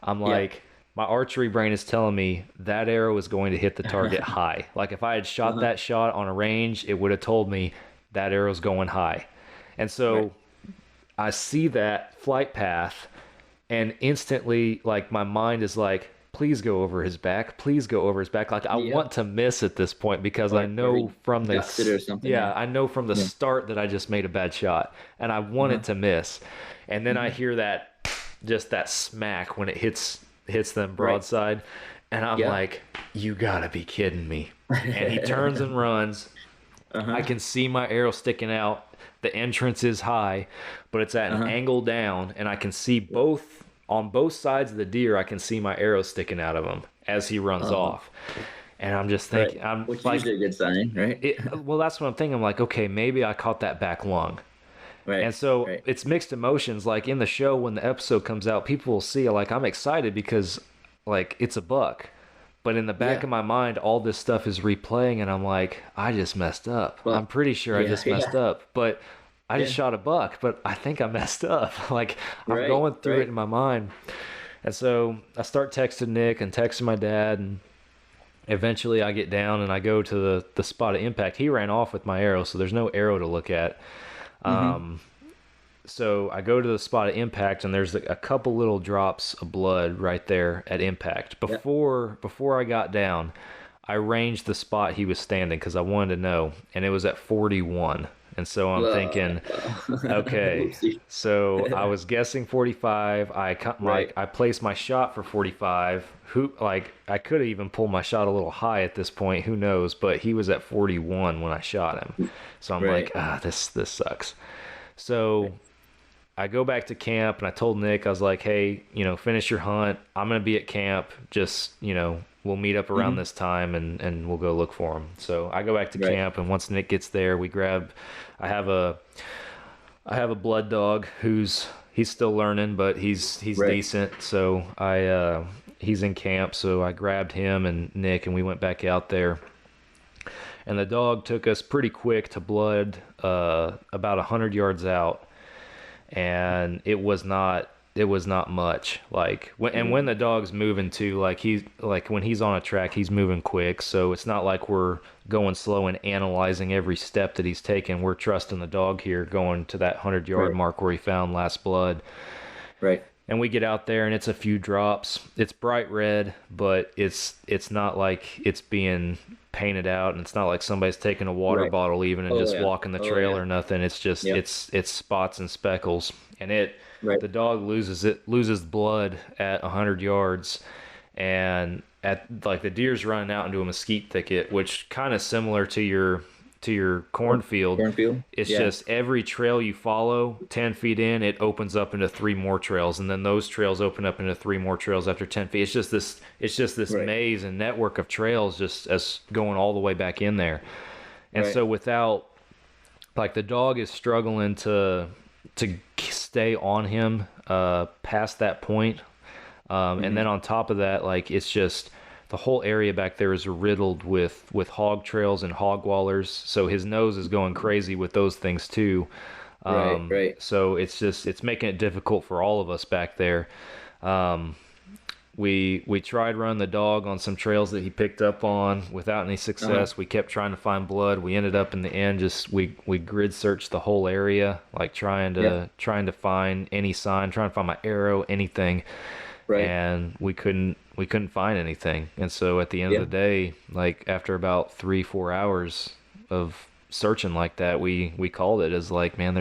I'm like, my archery brain is telling me that arrow is going to hit the target high. Like if I had shot that shot on a range, it would have told me that arrow's going high. And so I see that flight path, and instantly, like, my mind is like, please go over his back. Please go over his back. Like, I want to miss at this point, because I know from the I know from the start that I just made a bad shot, and I want it to miss. And then I hear that, just that smack when it hits them broadside, and I'm like, you gotta be kidding me. And he turns and runs. I can see my arrow sticking out. The entrance is high, but it's at an angle down, and I can see on both sides of the deer. I can see my arrow sticking out of him as he runs off. And I'm just thinking, which is usually a good sign, right? Well, that's what I'm thinking. I'm like, okay, maybe I caught that back lung. Right. And so it's mixed emotions. Like in the show, when the episode comes out, people will see, like, I'm excited because, like, it's a buck. But in the back of my mind, all this stuff is replaying, and I'm like, I just messed up. Well, I'm pretty sure I just messed up. But I just shot a buck, but I think I messed up. Like, I'm going through it in my mind. And so I start texting Nick and texting my dad, and eventually I get down and I go to the spot of impact. He ran off with my arrow, so there's no arrow to look at. So I go to the spot of impact, and there's a couple little drops of blood right there at impact. Before I got down, I ranged the spot he was standing because I wanted to know, and it was at 41. And so I'm thinking, okay, so I was guessing 45. I placed my shot for 45. I could have even pulled my shot a little high at this point. Who knows? But he was at 41 when I shot him. So I'm like, this sucks. So I go back to camp, and I told Nick, I was like, hey, finish your hunt. I'm going to be at camp. Just, we'll meet up around this time, and we'll go look for him. So I go back to camp, and once Nick gets there, I have a blood dog he's still learning, but he's decent. So he's in camp. So I grabbed him and Nick, and we went back out there. And the dog took us pretty quick to blood, about 100 yards out. And it was not much. Like when the dog's moving too, when he's on a track, he's moving quick. So it's not like we're going slow and analyzing every step that he's taking. We're trusting the dog here, going to that 100-yard mark where he found last blood. Right. And we get out there, and it's a few drops. It's bright red, but it's not like it's being painted out, and it's not like somebody's taking a water bottle even and just walking the trail or nothing. It's just it's spots and speckles, and the dog loses blood at 100 yards, and at the deer's running out into a mesquite thicket, which kind of similar to to your cornfield. Cornfield. It's just every trail you follow, 10 feet in, it opens up into 3 more trails, and then those trails open up into 3 more trails after 10 feet. It's just this Right. maze and network of trails just as going all the way back in there. And so without, like, the dog is struggling to stay on him past that point. And then on top of that, like, it's just the whole area back there is riddled with hog trails and hog wallers. So his nose is going crazy with those things too. Right. So it's making it difficult for all of us back there. We tried running the dog on some trails that he picked up on without any success. We kept trying to find blood. We ended up in the end we grid searched the whole area, like trying to find any sign, trying to find my arrow, anything. Right. And we couldn't find anything. And so at the end of the day, like after about 3-4 hours of searching like that, we called it as like, man,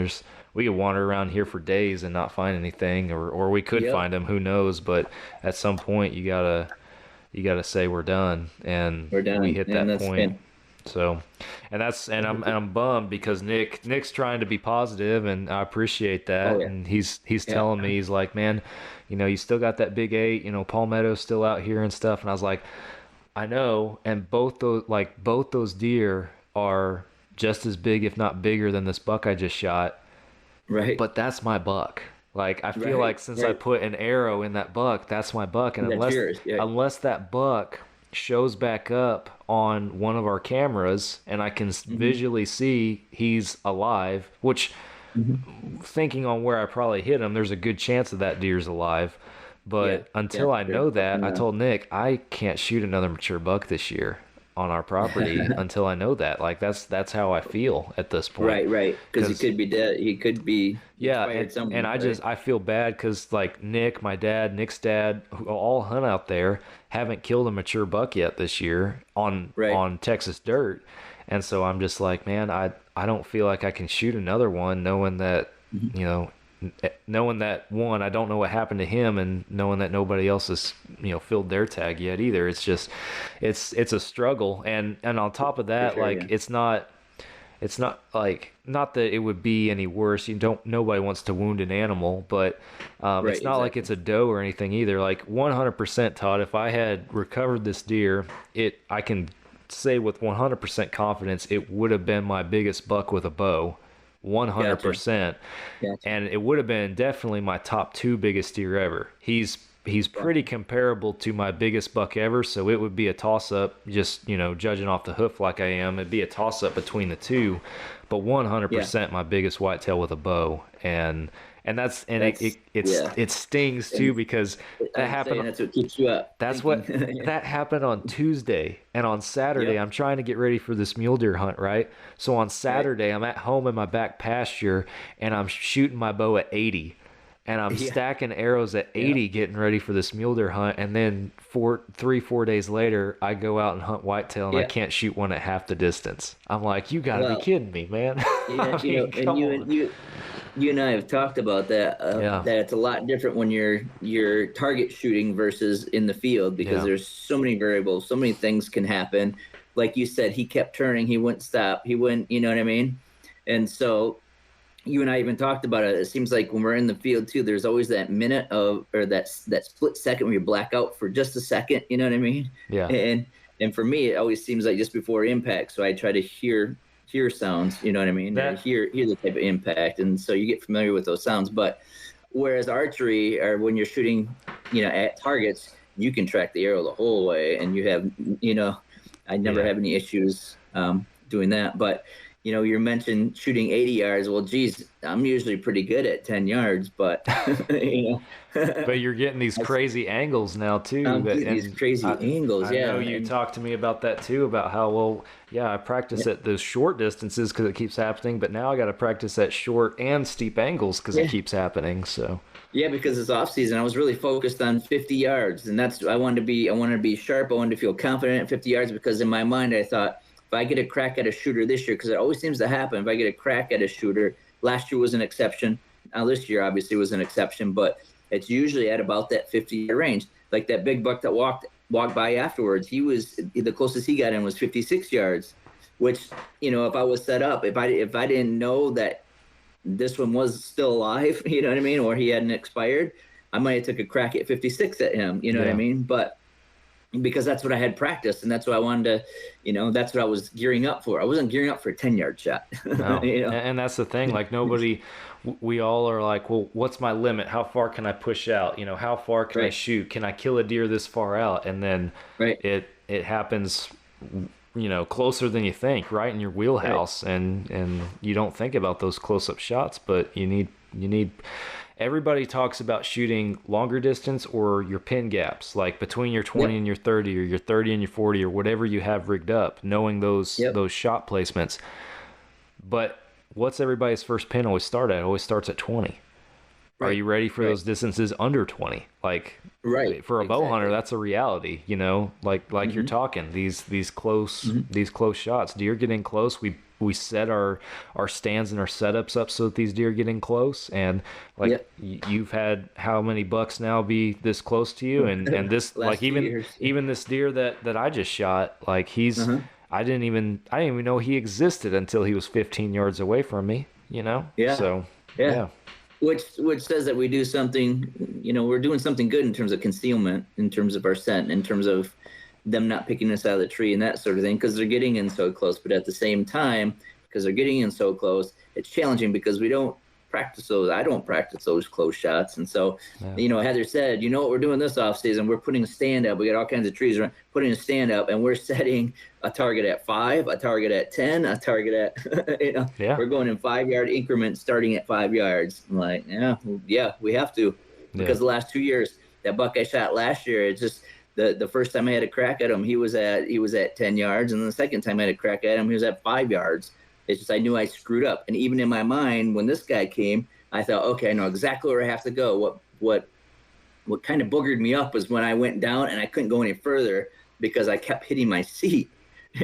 we could wander around here for days and not find anything, or we could find them, who knows, but at some point you gotta say we're done, and we hit that point. So, and I'm bummed because Nick's trying to be positive, and I appreciate that. And he's telling me, he's like, man, you still got that big 8, Palmetto's still out here and stuff. And I was like, I know. And both those deer are just as big, if not bigger, than this buck I just shot. Right. But that's my buck. Like, I feel like since I put an arrow in that buck, that's my buck. And unless that buck shows back up on one of our cameras and I can visually see he's alive, which thinking on where I probably hit him, there's a good chance that deer's alive. But until I know that, I told Nick, I can't shoot another mature buck this year on our property until I know that. Like, that's how I feel at this point. Right. Because he could be dead. He could be. And I feel bad because, like, my dad, Nick's dad, who all hunt out there, haven't killed a mature buck yet this year on Texas dirt. And so I'm just like, man, I don't feel like I can shoot another one, knowing that, knowing that, one, I don't know what happened to him, and knowing that nobody else has, filled their tag yet either. It's just, it's a struggle. And on top of that, it's not like, not that it would be any worse. Nobody wants to wound an animal, but it's not like it's a doe or anything either. Like 100%, Todd, if I had recovered this deer, I can say with 100% confidence, it would have been my biggest buck with a bow. 100%. Gotcha. And it would have been definitely my top 2 biggest deer ever. He's pretty comparable to my biggest buck ever, so it would be a toss-up, just, judging off the hoof like I am, it'd be a toss-up between the two, but 100% my biggest whitetail with a bow. It stings too, because that happened. That's what keeps you up. That happened on Tuesday, and on Saturday I'm trying to get ready for this mule deer hunt, right? So on Saturday I'm at home in my back pasture, and I'm shooting my bow at 80, and I'm stacking arrows at 80, getting ready for this mule deer hunt, and then 4 days later I go out and hunt whitetail, and I can't shoot one at half the distance. I'm like, you gotta be kidding me, man. You and I have talked about that. That it's a lot different when you're target shooting versus in the field, because there's so many variables, so many things can happen. Like you said, he kept turning, he wouldn't stop, he wouldn't, you know what I mean? And so you and I even talked about it. It seems like when we're in the field too, there's always that minute or that split second where you black out for just a second, you know what I mean? Yeah. And for me, it always seems like just before impact. So I try to hear sounds, you know what I mean? Hear the type of impact, and so you get familiar with those sounds. But whereas archery, or when you're shooting, at targets, you can track the arrow the whole way, and you have, I never have any issues doing that. But you mentioned shooting 80 yards. Well, geez, I'm usually pretty good at 10 yards, but But you're getting these crazy angles now too. These crazy angles. I know you talked to me about that too, about how, I practice at those short distances because it keeps happening, but now I got to practice at short and steep angles because it keeps happening. So. Yeah, because it's off season. I was really focused on 50 yards, and I wanted to be sharp. I wanted to feel confident at 50 yards, because in my mind I thought, if I get a crack at a shooter this year, because it always seems to happen, if I get a crack at a shooter, last year was an exception. Now this year obviously was an exception, but it's usually at about that 50-yard range. Like that big buck that walked by afterwards, the closest he got in was 56 yards. which, if I was set up, if I didn't know that this one was still alive, you know what I mean, or he hadn't expired, I might have took a crack at 56 at him, you know what I mean? But because that's what I had practiced, and that's what I wanted to, that's what I was gearing up for. I wasn't gearing up for a 10-yard shot. No. And that's the thing. Like nobody, we all are like, well, what's my limit? How far can I push out? How far can I shoot? Can I kill a deer this far out? And then it happens, closer than you think, right in your wheelhouse, and you don't think about those close-up shots, but you need. Everybody talks about shooting longer distance or your pin gaps, like between your 20 and your 30, or your 30 and your 40, or whatever you have rigged up, knowing those shot placements. But what's everybody's first pin always start at? It always starts at 20. Are you ready for those distances under 20? Like for a bow hunter, that's a reality, like you're talking these close shots. Deer get in close. We set our stands and our setups up so that these deer get in close, and you've had how many bucks now be this close to you, and this like even this deer that I just shot, like he's I didn't even know he existed until he was 15 yards away from me, so which says that we do something, we're doing something good in terms of concealment, in terms of our scent, in terms of them not picking us out of the tree and that sort of thing, because they're getting in so close. But at the same time, because they're getting in so close, it's challenging because we don't practice those. I don't practice those close shots. And so, Heather said, what we're doing this off season, we're putting a stand up. We got all kinds of trees around, putting a stand up, and we're setting a target at 5, a target at 10, a target at, we're going in 5-yard increments starting at 5 yards. I'm like, we have to, because the last 2 years, that buck I shot last year, it's just, the first time I had a crack at him, he was at 10 yards, and then the second time I had a crack at him, he was at 5 yards. It's just I knew I screwed up, and even in my mind, when this guy came, I thought, okay, I know exactly where I have to go. What kind of boogered me up was when I went down and I couldn't go any further because I kept hitting my seat,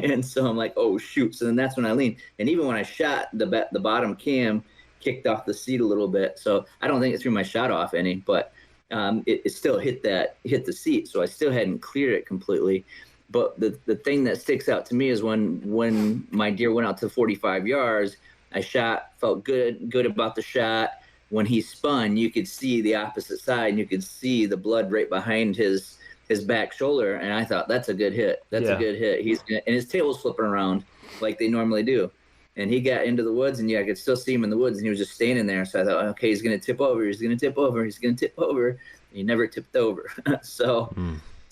and so I'm like, oh shoot! So then that's when I leaned, and even when I shot, the bottom cam kicked off the seat a little bit, so I don't think it threw my shot off any, but. It still hit the seat, so I still hadn't cleared it completely. But the thing that sticks out to me is when my deer went out to 45 yards, I shot, felt good about the shot. When he spun, you could see the opposite side, and you could see the blood right behind his back shoulder, and I thought, that's a good hit. That's a good hit. And his tail was flipping around like they normally do. And he got into the woods, and I could still see him in the woods, and he was just standing there. So I thought, okay, he's going to tip over. He's going to tip over. He's going to tip over. He never tipped over. So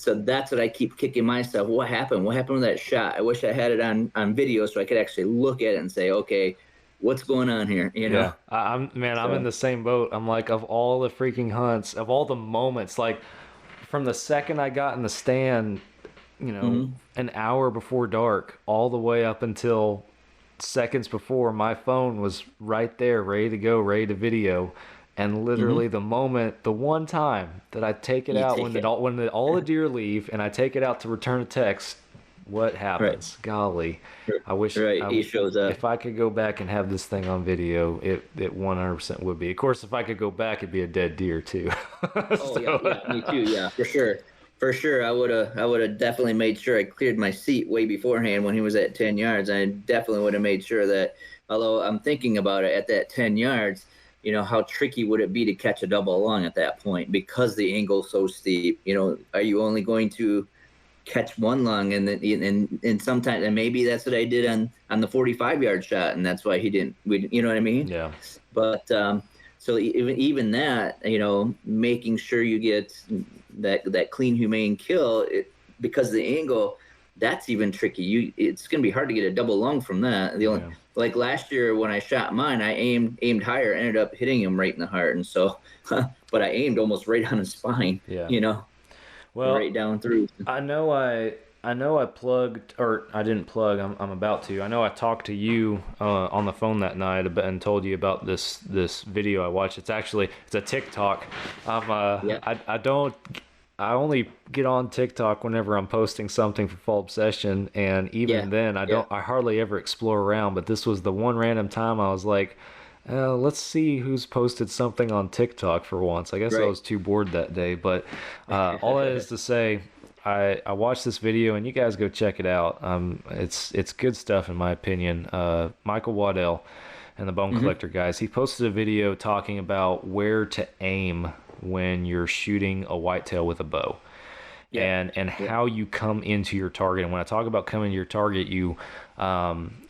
that's what I keep kicking myself. What happened? What happened with that shot? I wish I had it on video so I could actually look at it and say, okay, what's going on here? Yeah, I'm in the same boat. I'm like, of all the freaking hunts, of all the moments, like from the second I got in the stand, an hour before dark, all the way up until seconds before, my phone was right there, ready to go, ready to video, and literally the one time that I take it out, when all the deer leave, and I take it out to return a text, what happens? Golly, I wish he shows up. If I could go back and have this thing on video, it 100% would be. Of course, if I could go back, it'd be a dead deer too. Me too. Yeah, for sure. For sure, I would have definitely made sure I cleared my seat way beforehand when he was at 10 yards. I definitely would have made sure that, although I'm thinking about it at that 10 yards, how tricky would it be to catch a double lung at that point because the angle's so steep? Are you only going to catch one lung, and sometimes, and maybe that's what I did on the 45-yard shot, and that's why he didn't. You know what I mean? Yeah. But so even that, making sure you get that clean, humane kill, because of the angle, that's even tricky. It's going to be hard to get a double lung from that. Like last year when I shot mine, I aimed higher, ended up hitting him right in the heart, and so, but I aimed almost right on his spine. Yeah. Well, right down through. I know I plugged, or I didn't plug. I'm about to. I know I talked to you on the phone that night and told you about this video I watched. It's a TikTok. I only get on TikTok whenever I'm posting something for Fall Obsession, and even then I hardly ever explore around. But this was the one random time I was like, let's see who's posted something on TikTok for once. I guess I was too bored that day. But all that is to say, I watched this video, and you guys go check it out. It's good stuff in my opinion. Michael Waddell and the Bone Collector guys, he posted a video talking about where to aim when you're shooting a whitetail with a bow. And how you come into your target. And when I talk about coming to your target, you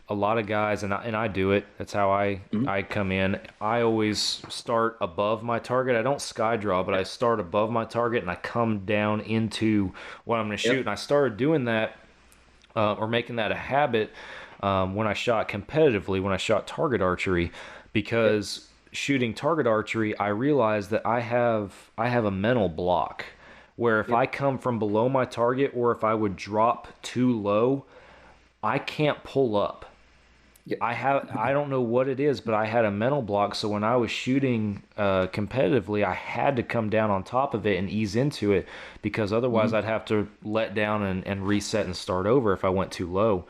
a lot of guys, and I do it. That's how I come in. I always start above my target. I don't sky draw, but I start above my target and I come down into what I'm going to shoot. And I started doing that or making that a habit when I shot competitively, when I shot target archery, because shooting target archery, I realized that I have a mental block where if I come from below my target, or if I would drop too low, I can't pull up. I don't know what it is, but I had a mental block. So when I was shooting competitively, I had to come down on top of it and ease into it, because otherwise I'd have to let down and reset and start over if I went too low.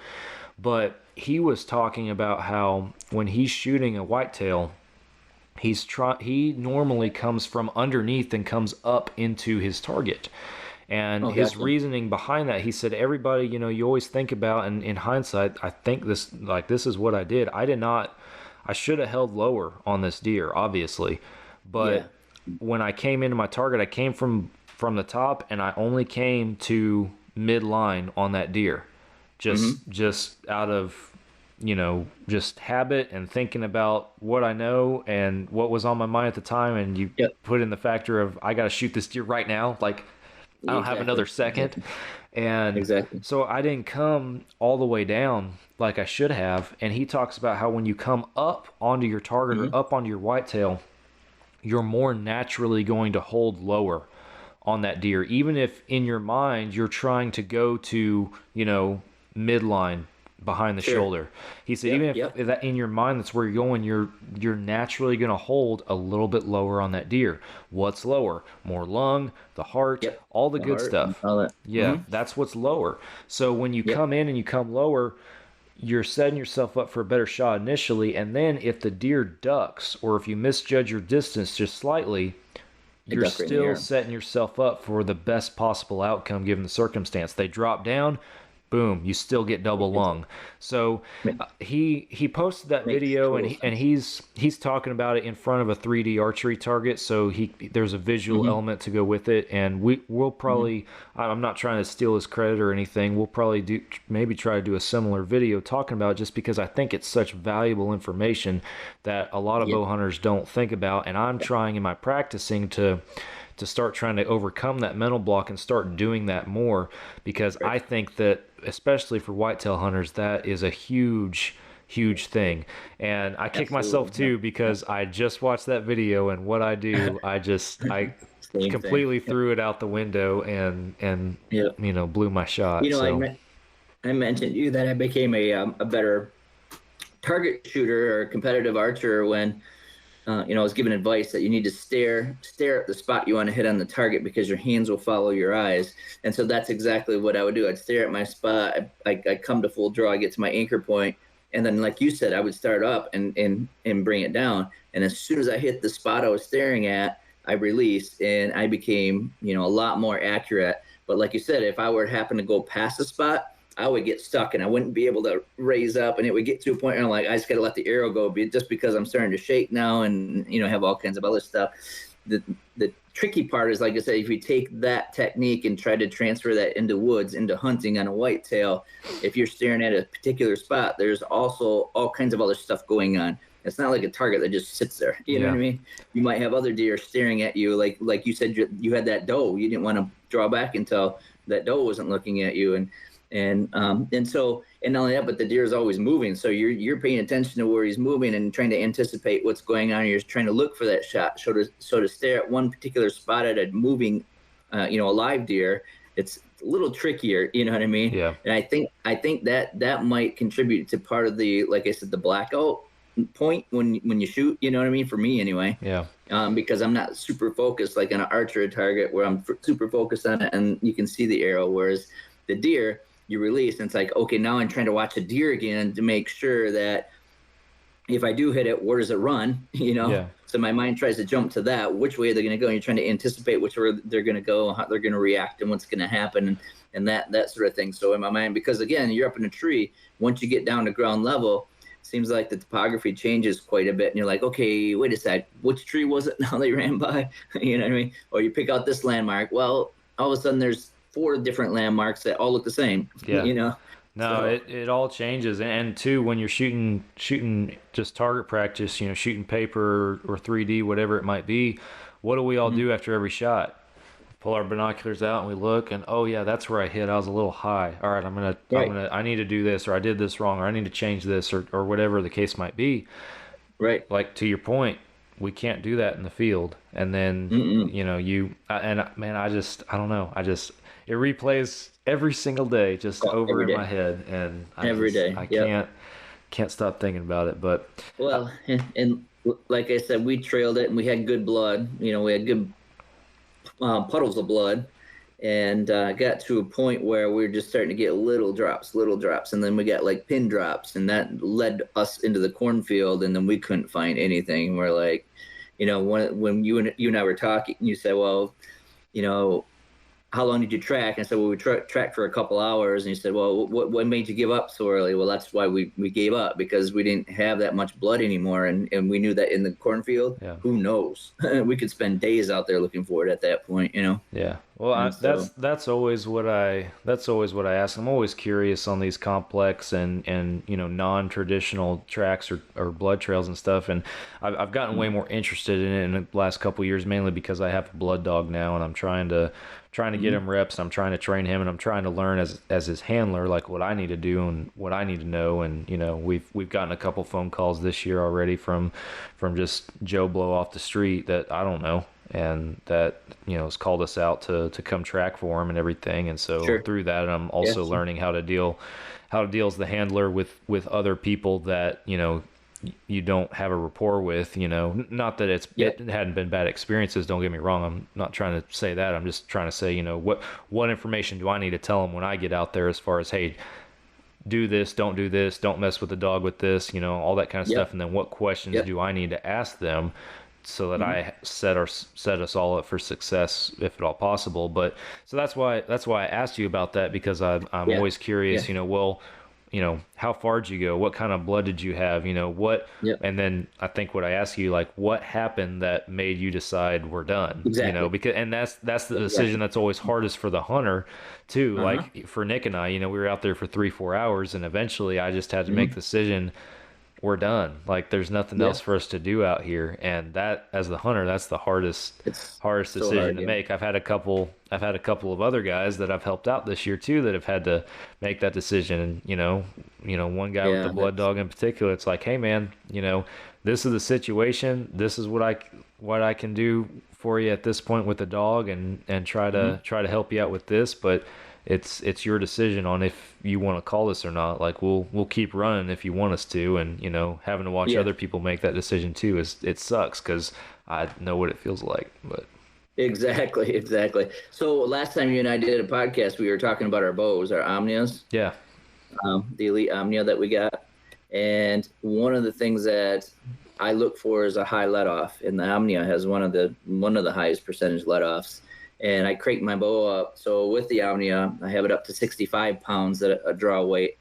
But he was talking about how when he's shooting a whitetail, he normally comes from underneath and comes up into his target. And his reasoning behind that, he said, everybody, you always think about, and in hindsight, I think this is what I did. I should have held lower on this deer, obviously. But when I came into my target, I came from the top, and I only came to midline on that deer. Just out of, just habit and thinking about what I know and what was on my mind at the time. And you put in the factor of, I got to shoot this deer right now. Like, I don't have another second. And so I didn't come all the way down like I should have. And he talks about how when you come up onto your target or up onto your whitetail, you're more naturally going to hold lower on that deer. Even if in your mind, you're trying to go to, midline behind the shoulder. He said, even if that in your mind, that's where you're going, you're naturally going to hold a little bit lower on that deer. What's lower? More lung, the heart, all the good stuff. That's what's lower. So when you come in and you come lower, you're setting yourself up for a better shot initially. And then if the deer ducks, or if you misjudge your distance just slightly, you're still setting yourself up for the best possible outcome given the circumstance. They drop down, boom, you still get double lung. So he posted that video, and he's talking about it in front of a 3D archery target. So there's a visual element to go with it, and we'll probably I'm not trying to steal his credit or anything. We'll probably maybe try to do a similar video talking about it, just because I think it's such valuable information that a lot of bow hunters don't think about, and I'm trying in my practicing to start trying to overcome that mental block and start doing that more, because I think that especially for whitetail hunters, that is a huge thing. And I kick myself too, because I just watched that video, and what I do, I completely threw it out the window and blew my shot. I mentioned to you that I became a better target shooter or competitive archer when I was given advice that you need to stare at the spot you want to hit on the target, because your hands will follow your eyes. And so that's exactly what I would do. I'd stare at my spot. I come to full draw. I get to my anchor point. And then, like you said, I would start up and bring it down. And as soon as I hit the spot I was staring at, I released, and I became, a lot more accurate. But like you said, if I were to happen to go past the spot, I would get stuck and I wouldn't be able to raise up, and it would get to a point where I'm like, I just got to let the arrow go, just because I'm starting to shake now and, have all kinds of other stuff. The tricky part is, like I said, if you take that technique and try to transfer that into woods, into hunting on a whitetail, if you're staring at a particular spot, there's also all kinds of other stuff going on. It's not like a target that just sits there. You know what I mean? You might have other deer staring at you. Like you said, you had that doe. You didn't want to draw back until that doe wasn't looking at you. And not only that, but the deer is always moving. So you're paying attention to where he's moving and trying to anticipate what's going on. You're trying to look for that shot. So to stare at one particular spot at a moving, a live deer, it's a little trickier. You know what I mean? Yeah. And I think that might contribute to part of the, like I said, the blackout point when you shoot. You know what I mean? For me, anyway. Yeah. Because I'm not super focused like on an archer target where I'm super focused on it and you can see the arrow, whereas the deer, you release, and it's like, okay, now I'm trying to watch a deer again to make sure that if I do hit it, where does it run? So So my mind tries to jump to that, which way they're going to go. And you're trying to anticipate which way they're going to go, how they're going to react, and what's going to happen, and that sort of thing. So in my mind, because again, you're up in a tree, once you get down to ground level, it seems like the topography changes quite a bit. And you're like, okay, wait a sec, which tree was it now they ran by? You know what I mean? Or you pick out this landmark. Well, all of a sudden there's 4 different landmarks that all look the same, Yeah. you know? No, So- it all changes, and too, when you're shooting just target practice, shooting paper or 3D, whatever it might be, what do we all do after every shot? Pull our binoculars out and we look, and oh yeah, that's where I hit. I was a little high. All right, I need to do this, or I did this wrong, or I need to change this, or whatever the case might be. Right. Like to your point, we can't do that in the field, and then man, I don't know, it replays every single day, just over in my head, and I can't stop thinking about it. But well, and like I said, we trailed it and we had good blood. We had good puddles of blood, and got to a point where we were just starting to get little drops, and then we got like pin drops, and that led us into the cornfield, and then we couldn't find anything. And we're like, when you and I were talking, you said, well, how long did you track? And I said, well, we tracked for a couple hours. And you said, well, what made you give up so early? Well, that's why we gave up, because we didn't have that much blood anymore. And we knew that in the cornfield, who knows? We could spend days out there looking for it at that point, Yeah. Well, that's always what I ask. I'm always curious on these complex and non-traditional tracks or blood trails and stuff. And I've gotten way more interested in it in the last couple of years, mainly because I have a blood dog now, and I'm trying to get him reps. I'm trying to train him, and I'm trying to learn as his handler, like what I need to do and what I need to know. And we've gotten a couple phone calls this year already from just Joe Blow off the street that I don't know, and that has called us out to come track for him and everything. And so through that, I'm also learning how to deal as the handler with other people that you don't have a rapport with. Not that it hadn't been bad experiences, don't get me wrong, I'm not trying to say that. I'm just trying to say what information do I need to tell them when I get out there, as far as, hey, do this, don't do this, don't mess with the dog with this, all that kind of stuff. And then what questions do I need to ask them so that I set us all up for success, if at all possible. But so that's why I asked you about that, because I'm always curious. How far did you go? What kind of blood did you have? And then I think what I ask you, like, what happened that made you decide we're done? Exactly. Because that's the decision that's always hardest for the hunter too. Like for Nick and I, we were out there for 3-4 hours, and eventually I just had to make the decision, we're done. Like, there's nothing else for us to do out here. And that, as the hunter, that's the hardest decision to make. I've had a couple of other guys that I've helped out this year too that have had to make that decision. And one guy with the blood dog in particular, it's like, hey man, this is the situation. This is what I can do for you at this point with the dog, and try to help you out with this. But it's your decision on if you want to call this or not. Like, we'll keep running if you want us to. And having to watch other people make that decision too, it sucks, because I know what it feels like. But exactly. So last time you and I did a podcast, we were talking about our bows, our Omnias. Yeah. The Elite Omnia that we got. And one of the things that I look for is a high let off, and the Omnia has one of the highest percentage let offs. And I cranked my bow up. So with the Omnia, I have it up to 65 pounds at a draw weight.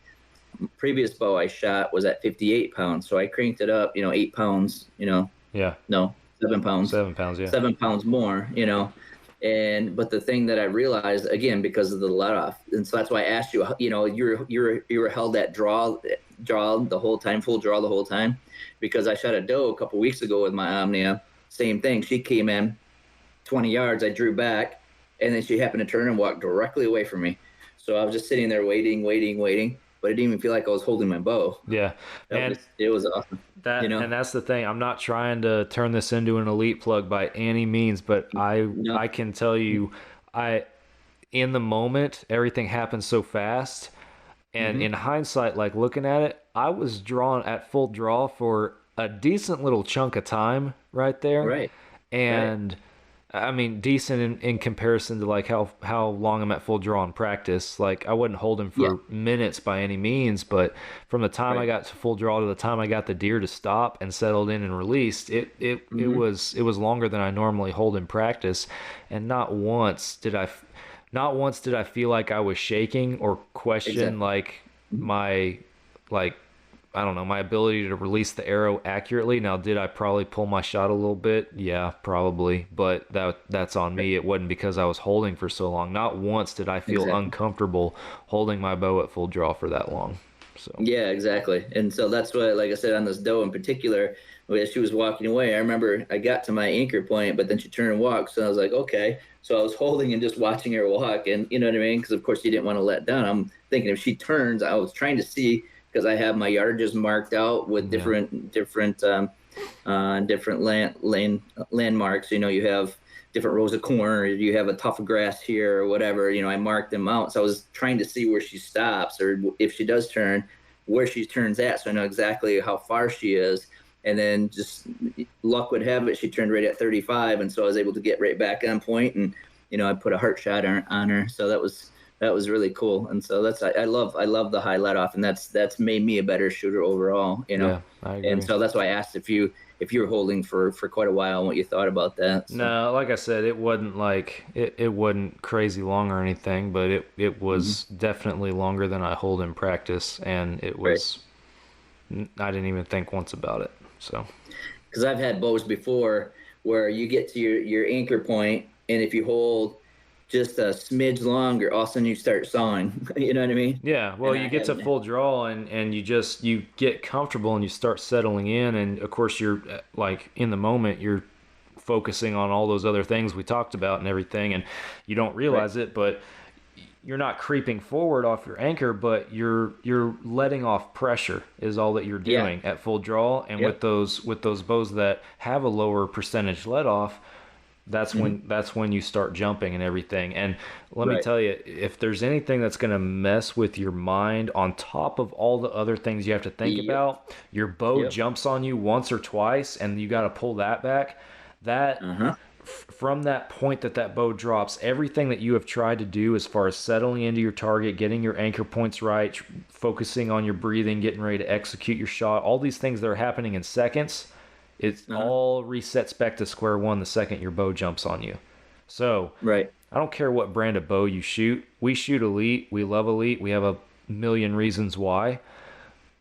Previous bow I shot was at 58 pounds. So I cranked it up, 8 pounds, No, 7 pounds. 7 pounds, yeah. 7 pounds more, but the thing that I realized, again, because of the let off, and so that's why I asked you, you were held that draw the whole time, full draw the whole time, because I shot a doe a couple weeks ago with my Omnia. Same thing. She came in 20 yards, I drew back, and then she happened to turn and walk directly away from me. So I was just sitting there waiting, but it didn't even feel like I was holding my bow. Yeah. It was awesome. And that's the thing. I'm not trying to turn this into an elite plug by any means, but I can tell you, in the moment, everything happened so fast. And in hindsight, like looking at it, I was drawn at full draw for a decent little chunk of time right there. Right. And I mean, decent in comparison to like how long I'm at full draw in practice. Like I wasn't holding Yeah. for minutes by any means, but from the time I Right. got to full draw to the time I got the deer to stop and settled in and released, it Hmm. was longer than I normally hold in practice, and not once did I feel like I was shaking or question Exactly. like my like I don't know, my ability to release the arrow accurately. Now, did I probably pull my shot a little bit? Yeah, probably, but that's on Right. me. It wasn't because I was holding for so long. Not once did I feel Exactly. uncomfortable holding my bow at full draw for that long. So, Yeah, exactly. And so that's what, like I said, on this doe in particular, as she was walking away, I remember I got to my anchor point, but then she turned and walked. So I was like, okay. So I was holding and just watching her walk. And you know what I mean? Because, of course, you didn't want to let down. I'm thinking if she turns, I was trying to see because I have my yardages marked out with yeah. different landmarks. You know, you have different rows of corn, or you have a tuft of grass here, or whatever. You know, I marked them out, so I was trying to see where she stops, or if she does turn, where she turns at, so I know exactly how far she is. And then just luck would have it, she turned right at 35, and so I was able to get right back on point, and I put a heart shot on her. So that was really cool. And so I love the high let off, and that's made me a better shooter overall. Yeah, I And agree. so that's why I asked if you were holding for quite a while and what you thought about that. So. No, like I said, it wasn't like it wasn't crazy long or anything, but it Mm-hmm. was definitely longer than I hold in practice, and it Right. was I didn't even think once about it. So, Because I've had bows before where you get to your anchor point, and if you hold just a smidge longer, all of a sudden you start sawing. You know what I mean? yeah, well, And I you get to have, full draw and you get comfortable and you start settling in, and of course you're like in the moment you're focusing on all those other things we talked about and everything, and you don't right. realize it, but you're not creeping forward off your anchor, but you're letting off pressure is all that you're Yeah. doing at full draw. And Yep. with those bows that have a lower percentage let off, Hmm. that's when you start jumping and everything. And let me Right. tell you, if there's anything that's going to mess with your mind on top of all the other things you have to think Yep. about, your bow Yep. jumps on you once or twice and you got to pull that back. That Uh-huh. from that point that bow drops, everything that you have tried to do as far as settling into your target, getting your anchor points right, focusing on your breathing, getting ready to execute your shot, all these things that are happening in seconds, it Uh-huh. all resets back to square one the second your bow jumps on you. So Right. I don't care what brand of bow you shoot. We shoot elite. We love elite. We have a million reasons why.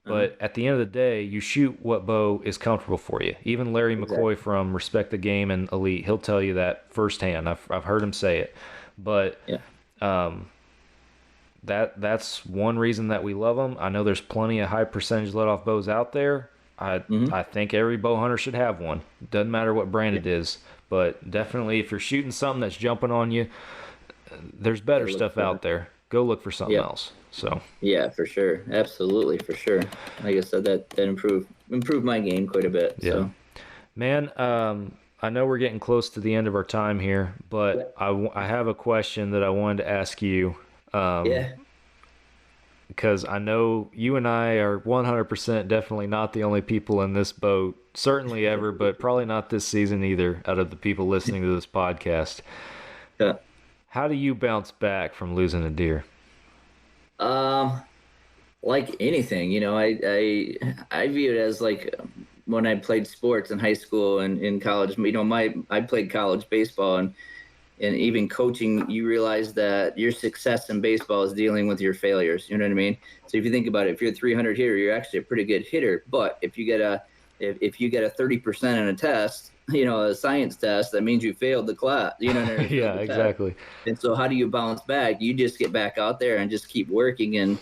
Uh-huh. But at the end of the day, you shoot what bow is comfortable for you. Even Larry Exactly. McCoy from Respect the Game and Elite, he'll tell you that firsthand. I've heard him say it. But Yeah. um, that's one reason that we love them. I know there's plenty of high percentage let off bows out there. Hmm. I think every bow hunter should have one. Doesn't matter what brand it is, but definitely if you're shooting something that's jumping on you, there's better Gotta look stuff for out it. there. Go look for something Yep. else. So Yeah, for sure. Absolutely, for sure. Like I said, that improved my game quite a bit. yeah. So Man, I know we're getting close to the end of our time here, but I have a question that I wanted to ask you yeah. because I know you and I are 100% definitely not the only people in this boat, certainly ever, but probably not this season either, out of the people listening to this podcast. Yeah. How do you bounce back from losing a deer? Um, like anything, I view it as like when I played sports in high school and in college. I played college baseball, and even coaching, you realize that your success in baseball is dealing with your failures. You know what I mean? So if you think about it, if you're a 300 hitter, you're actually a pretty good hitter. But if you get a 30% in a test, a science test, that means you failed the class. You know, or Yeah, failed the test. exactly. And so how do you bounce back? You just get back out there and just keep working and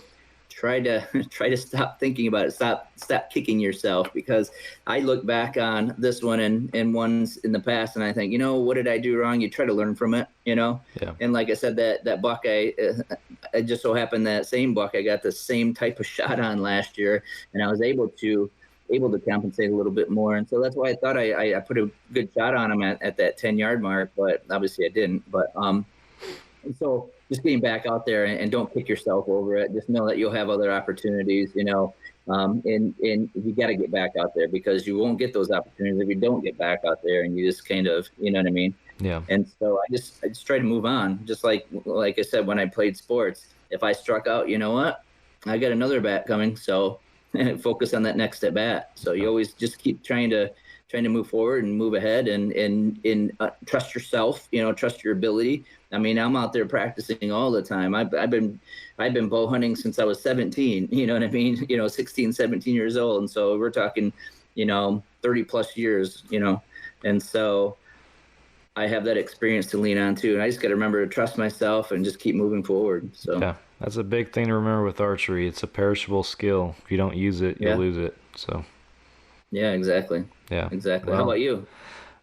try to try to stop thinking about it. Stop kicking yourself, because I look back on this one and ones in the past, and I think, what did I do wrong? You try to learn from it, Yeah. And like I said, that buck, I just so happened that same buck, I got the same type of shot on last year, and I was able to compensate a little bit more. And so that's why I thought I put a good shot on him at that 10-yard mark, but obviously I didn't. But so just getting back out there and don't kick yourself over it. Just know that you'll have other opportunities. And you got to get back out there, because you won't get those opportunities if you don't get back out there, and you just kind of, you know what I mean? Yeah. And so I just try to move on. Just like I said, when I played sports, if I struck out, you know what? I got another bat coming. So focus on that next at bat. So you always just keep trying to move forward and move ahead, and trust yourself, trust your ability. I mean, I'm out there practicing all the time. I've been bow hunting since I was 17, you know what I mean? 16, 17 years old. And so we're talking, 30 plus years, and so I have that experience to lean on too. And I just got to remember to trust myself and just keep moving forward. So yeah, that's a big thing to remember with archery. It's a perishable skill. If you don't use it, you'll lose it. So yeah, exactly. Yeah, exactly. Well, how about you?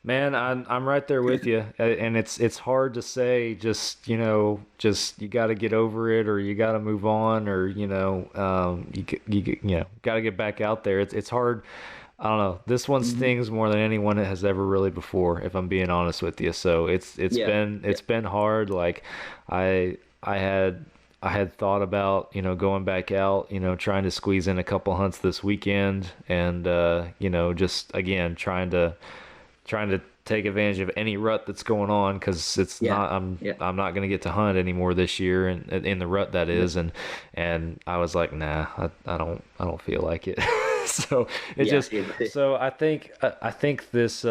Man, I'm right there with you, and it's hard to say. Just you got to get over it, or you got to move on, or you got to get back out there. It's hard. I don't know. This one stings more than anyone has ever really before, if I'm being honest with you. So it's been hard. Like I had thought about, going back out, trying to squeeze in a couple hunts this weekend, and just again trying to take advantage of any rut that's going on, because it's not I'm not going to get to hunt anymore this year, and in the rut that is, and I was like, nah, I don't feel like it. So so I think this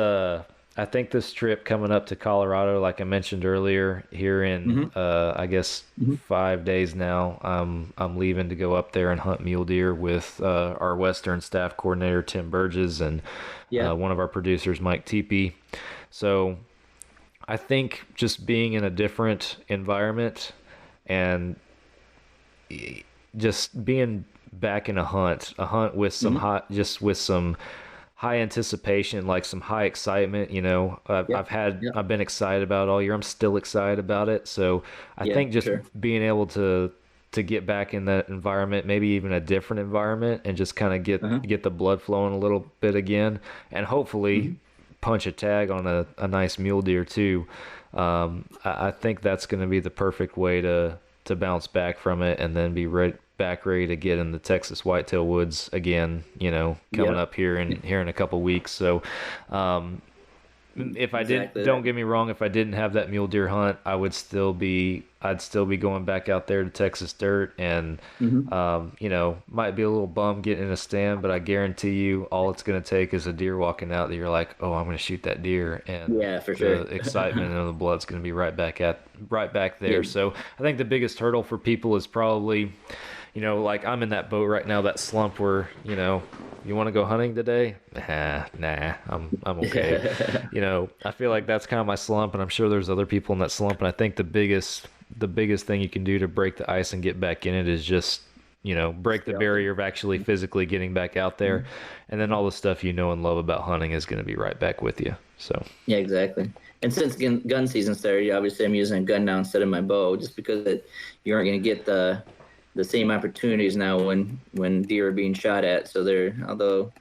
trip coming up to Colorado, like I mentioned earlier, here in I guess 5 days now, I'm leaving to go up there and hunt mule deer with our Western staff coordinator Tim Burgess and one of our producers Mike Teepee. So I think just being in a different environment and just being back in a hunt with some with some high anticipation, like some high excitement, I've been excited about it all year. I'm still excited about it. So I think just being able to get back in that environment, maybe even a different environment, and just kind of get the blood flowing a little bit again, and hopefully punch a tag on a nice mule deer too. I think that's going to be the perfect way to bounce back from it, and then be ready to get in the Texas whitetail woods again, coming up here in a couple weeks. So if I don't get me wrong, if I didn't have that mule deer hunt, I'd still be going back out there to Texas dirt, and might be a little bummed getting in a stand, but I guarantee you all it's going to take is a deer walking out that you're like, oh, I'm going to shoot that deer, and for sure. The excitement and the blood's going to be right back there. So I think the biggest hurdle for people is probably, like I'm in that boat right now, that slump where, you want to go hunting today? Nah, I'm okay. I feel like that's kind of my slump, and I'm sure there's other people in that slump. And I think the biggest thing you can do to break the ice and get back in it is just, break the barrier of actually physically getting back out there. And then all the stuff you know and love about hunting is going to be right back with you. So yeah, exactly. And since gun season started, obviously I'm using a gun now instead of my bow, just because you aren't going to get the same opportunities now when deer are being shot at. So although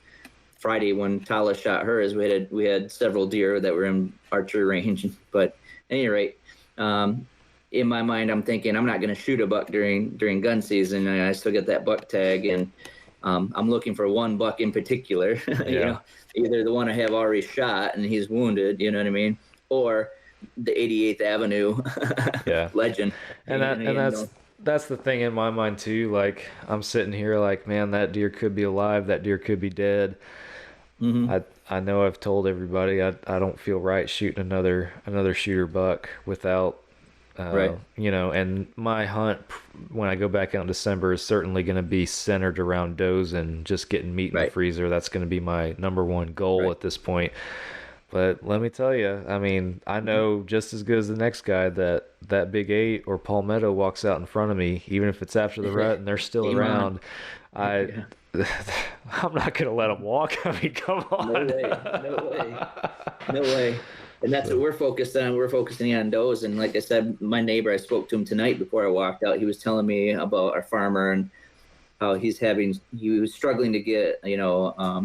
Friday when Tala shot hers, we had several deer that were in archery range. But at any rate, in my mind, I'm thinking I'm not going to shoot a buck during gun season, and I still get that buck tag, and I'm looking for one buck in particular. Either the one I have already shot and he's wounded, you know what I mean, or the 88th Avenue legend. And that's the thing in my mind too. Like I'm sitting here like, man, that deer could be alive, that deer could be dead. I know I've told everybody I don't feel right shooting another shooter buck without and my hunt when I go back out in December is certainly going to be centered around does and just getting meat in the freezer. That's going to be my number one goal at this point. But let me tell you, I mean, I know just as good as the next guy that Big 8 or Palmetto walks out in front of me, even if it's after the rut and they're still around. I'm not going to let them walk. I mean, come on. No way. And that's what we're focused on. We're focusing on does. And like I said, my neighbor, I spoke to him tonight before I walked out. He was telling me about our farmer and how he was struggling to get, a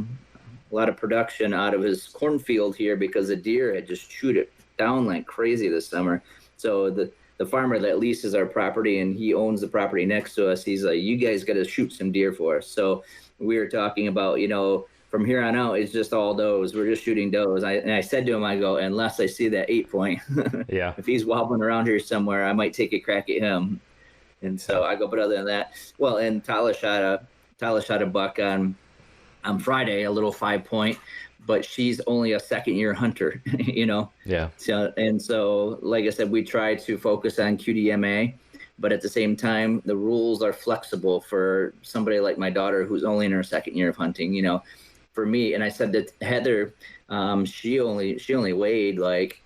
lot of production out of his cornfield here because the deer had just chewed it down like crazy this summer. So the farmer that leases our property, and he owns the property next to us, he's like, you guys got to shoot some deer for us. So we were talking about, from here on out, it's just all does. We're just shooting does. And I said to him, I go, unless I see that 8-point, Yeah. if he's wobbling around here somewhere, I might take a crack at him. And so I go, but other than that, well, and Tyler shot a buck on Friday, a little 5-point, but she's only a second-year hunter, Yeah. So, like I said, we try to focus on QDMA, but at the same time, the rules are flexible for somebody like my daughter who's only in her second year of hunting. For me, and I said that Heather, she only weighed like,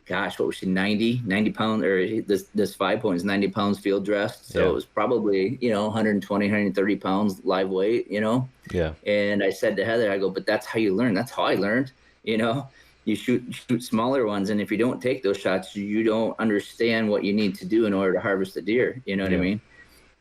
gosh, what was she, 90 pounds, or this 5-point is 90 pounds field dressed. So it was probably, 120, 130 pounds live weight, Yeah. And I said to Heather, I go, but that's how you learn. That's how I learned, you shoot smaller ones. And if you don't take those shots, you don't understand what you need to do in order to harvest a deer. You know what I mean?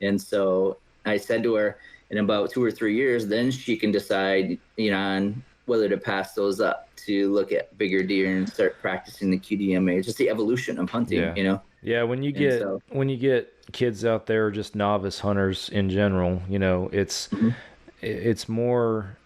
And so I said to her, in about 2 or 3 years, then she can decide, on whether to pass those up to look at bigger deer and start practicing the QDMA. It's just the evolution of hunting, Yeah, when you get kids out there, just novice hunters in general, it's more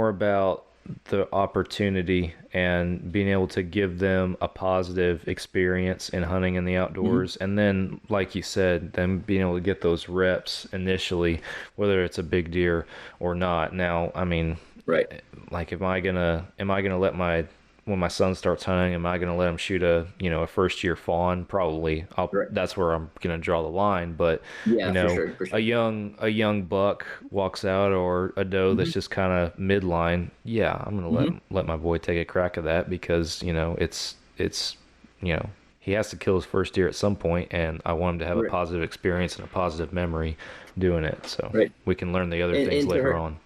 about the opportunity and being able to give them a positive experience in hunting in the outdoors. And then, like you said, them being able to get those reps initially, whether it's a big deer or not. Now, I mean, right. Like, am I gonna let when my son starts hunting, am I gonna let him shoot a first year fawn? Probably. That's where I'm gonna draw the line. But for sure. a young buck walks out, or a doe that's just kind of midline. Yeah, I'm gonna let my boy take a crack at that, because it's he has to kill his first deer at some point, and I want him to have a positive experience and a positive memory doing it. So we can learn the other things later on.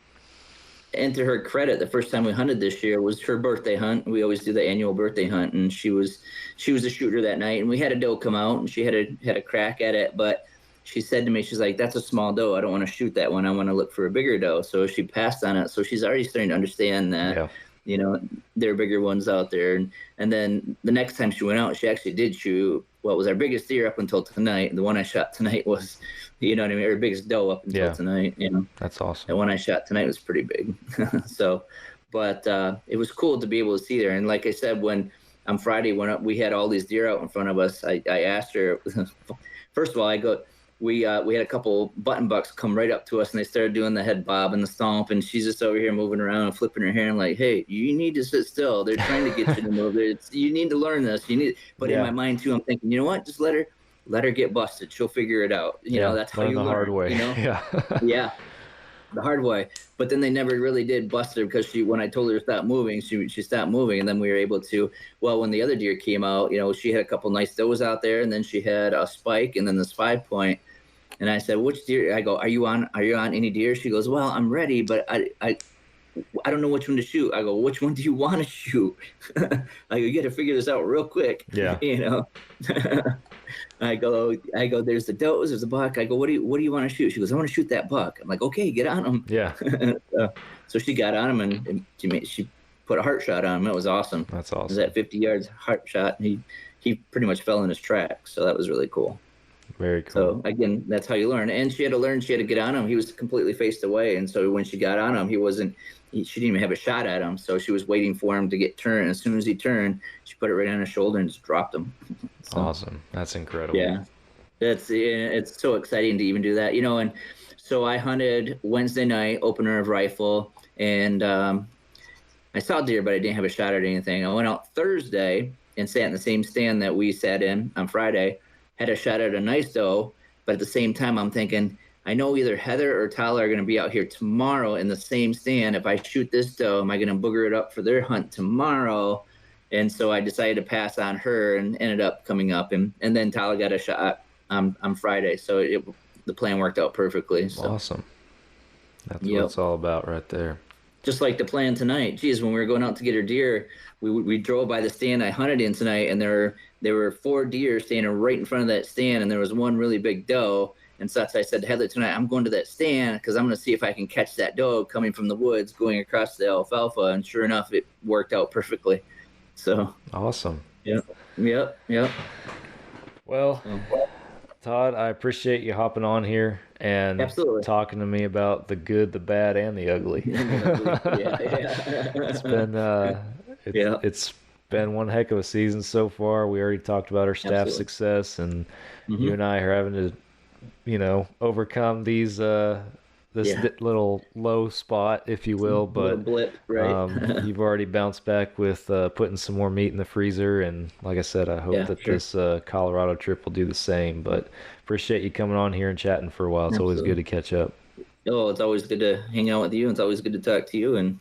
And to her credit, the first time we hunted this year was her birthday hunt. We always do the annual birthday hunt, and she was a shooter that night. And we had a doe come out, and she had a crack at it. But she said to me, she's like, "That's a small doe. I don't want to shoot that one. I want to look for a bigger doe." So she passed on it. So she's already starting to understand that, there are bigger ones out there. And then the next time she went out, she actually did shoot what was our biggest deer up until tonight. The one I shot tonight was, our biggest doe up until tonight. That's awesome. The one I shot tonight was pretty big. But it was cool to be able to see there. And like I said, when on Friday, when we had all these deer out in front of us, I asked her, first of all, we had a couple button bucks come right up to us, and they started doing the head bob and the stomp, and she's just over here moving around and flipping her hair and like, "Hey, you need to sit still. They're trying to get you to move. You need to learn this. But in my mind too, I'm thinking, you know what? Just let her get busted. She'll figure it out. That's how you learn. The hard way. Yeah, the hard way. But then they never really did bust her, because when I told her to stop moving, she stopped moving, and then we were able to. Well, when the other deer came out, she had a couple nice does out there, and then she had a spike, and then this 5-point. And I said, "Which deer?" I go, "Are you on any deer?" She goes, "Well, I'm ready, but I don't know which one to shoot." I go, "Which one do you want to shoot?" I go, "You got to figure this out real quick." Yeah. I go, "There's the does, there's the buck." I go, what do you want to shoot?" She goes, "I want to shoot that buck." I'm like, "Okay, get on him." Yeah. So she got on him, and she put a heart shot on him. It was awesome. That's awesome. It was at 50 yards heart shot. And he pretty much fell in his tracks. So that was really cool. Very cool. So again, that's how you learn. And she had to get on him. He was completely faced away. And so when she got on him, she didn't even have a shot at him. So she was waiting for him to get turned. As soon as he turned, she put it right on his shoulder and just dropped him. So, awesome. That's incredible. Yeah. It's so exciting to even do that, and so I hunted Wednesday night, opener of rifle, and I saw deer, but I didn't have a shot at anything. I went out Thursday and sat in the same stand that we sat in on Friday, had a shot at a nice doe, but at the same time, I'm thinking, I know either Heather or Tyler are going to be out here tomorrow in the same stand. If I shoot this doe, am I going to booger it up for their hunt tomorrow? And so I decided to pass on her, and ended up coming up. And then Tyler got a shot on Friday. So the plan worked out perfectly. So. Awesome. That's what it's all about right there. Just like the plan tonight. Geez, when we were going out to get our deer, we drove by the stand I hunted in tonight, and there were 4 deer standing right in front of that stand, and there was one really big doe. And so I said to Heather tonight, I'm going to that stand because I'm going to see if I can catch that doe coming from the woods going across the alfalfa. And sure enough, it worked out perfectly. So awesome. Yep. Well, Todd, I appreciate you hopping on here and Absolutely. talking to me about the good, the bad, and the ugly. Yeah, It's been yeah, it's been one heck of a season so far. We already talked about our staff absolutely. success, and you Hmm. and I are having to, overcome these Yeah, little low spot, if you will. little But blip, right? you've already bounced back with putting some more meat in the freezer, and like I said, I hope Yeah, that sure. this Colorado trip will do the same. But appreciate you coming on here and chatting for a while. It's always good Absolutely. to catch up. Oh, it's always good to hang out with you. It's always good to talk to you. And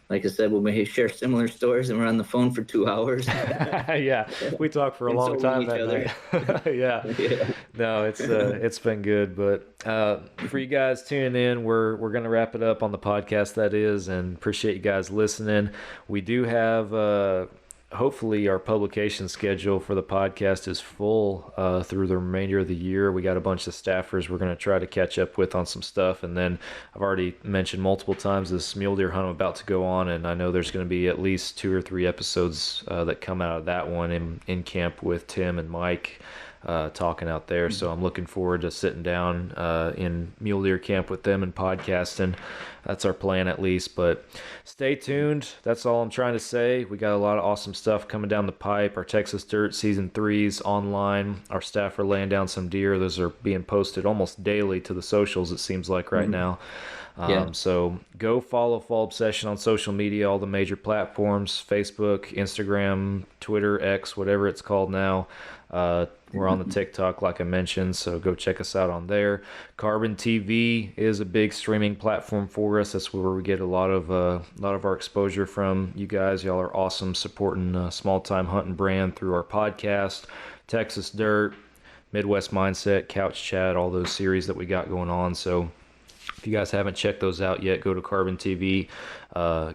like I said, we'll maybe share similar stories, and we're on the phone for 2 hours. Yeah, we talked for a long Insulting time each that other. night. Yeah, Yeah. no, it's been good. But for you guys tuning in, we're gonna wrap it up on the podcast, that is, and appreciate you guys listening. We do have hopefully our publication schedule for the podcast is full through the remainder of the year. We got a bunch of staffers we're going to try to catch up with on some stuff, and then I've already mentioned multiple times this mule deer hunt I'm about to go on, and I know there's going to be at least 2 or 3 episodes that come out of that one in camp with Tim and Mike. Talking out there, so I'm looking forward to sitting down in mule deer camp with them and podcasting. That's our plan, at least. But stay tuned. That's all I'm trying to say. We got a lot of awesome stuff coming down the pipe. Our Texas Dirt Season 3's online. Our staff are laying down some deer. Those are being posted almost daily to the socials, it seems like, right now. Yeah. So go follow Fall Obsession on social media, all the major platforms: Facebook, Instagram, Twitter, X, whatever it's called now. We're on the TikTok, like I mentioned, so go check us out on there. Carbon TV is a big streaming platform for us. That's where we get a lot of our exposure from. You guys, y'all are awesome, supporting small time hunting brand through our podcast, Texas Dirt, Midwest Mindset, Couch Chat, all those series that we got going on. So if you guys haven't checked those out yet, go to Carbon TV,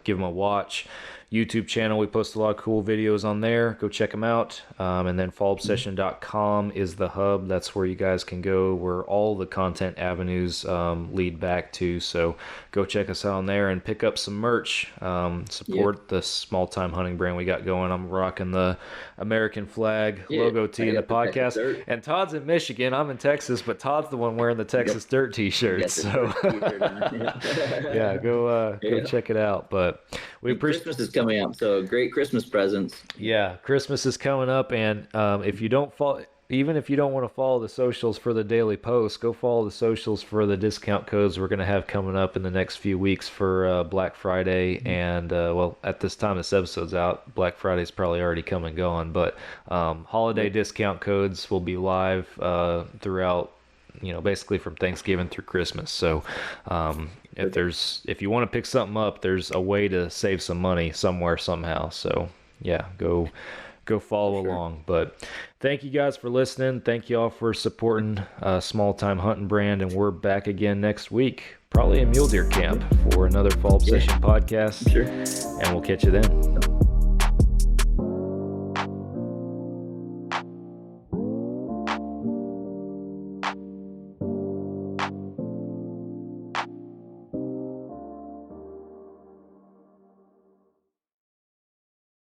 give them a watch. YouTube channel, we post a lot of cool videos on there. Go check them out. And then fallobsession.com is the hub. That's where you guys can go, where all the content avenues lead back to. So go check us out on there and pick up some merch. Support the small time hunting brand we got going. I'm rocking the American flag logo tee in the podcast. And Todd's in Michigan. I'm in Texas, but Todd's the one wearing the Texas Dirt t-shirt. So yeah, go check it out. But we appreciate. Christmas is coming up, so great Christmas presents. Yeah, Christmas is coming up, and if you don't follow, even if you don't want to follow the socials for the daily posts, go follow the socials for the discount codes we're going to have coming up in the next few weeks for Black Friday. And well, at this time this episode's out, Black Friday's probably already come and gone, but holiday discount codes will be live throughout, basically from Thanksgiving through Christmas. So if you want to pick something up, there's a way to save some money somewhere, somehow. So yeah, go follow along. But thank you guys for listening. Thank you all for supporting Small Time Hunting brand, and we're back again next week, probably in mule deer camp, for another Fall Obsession podcast. Sure. And we'll catch you then.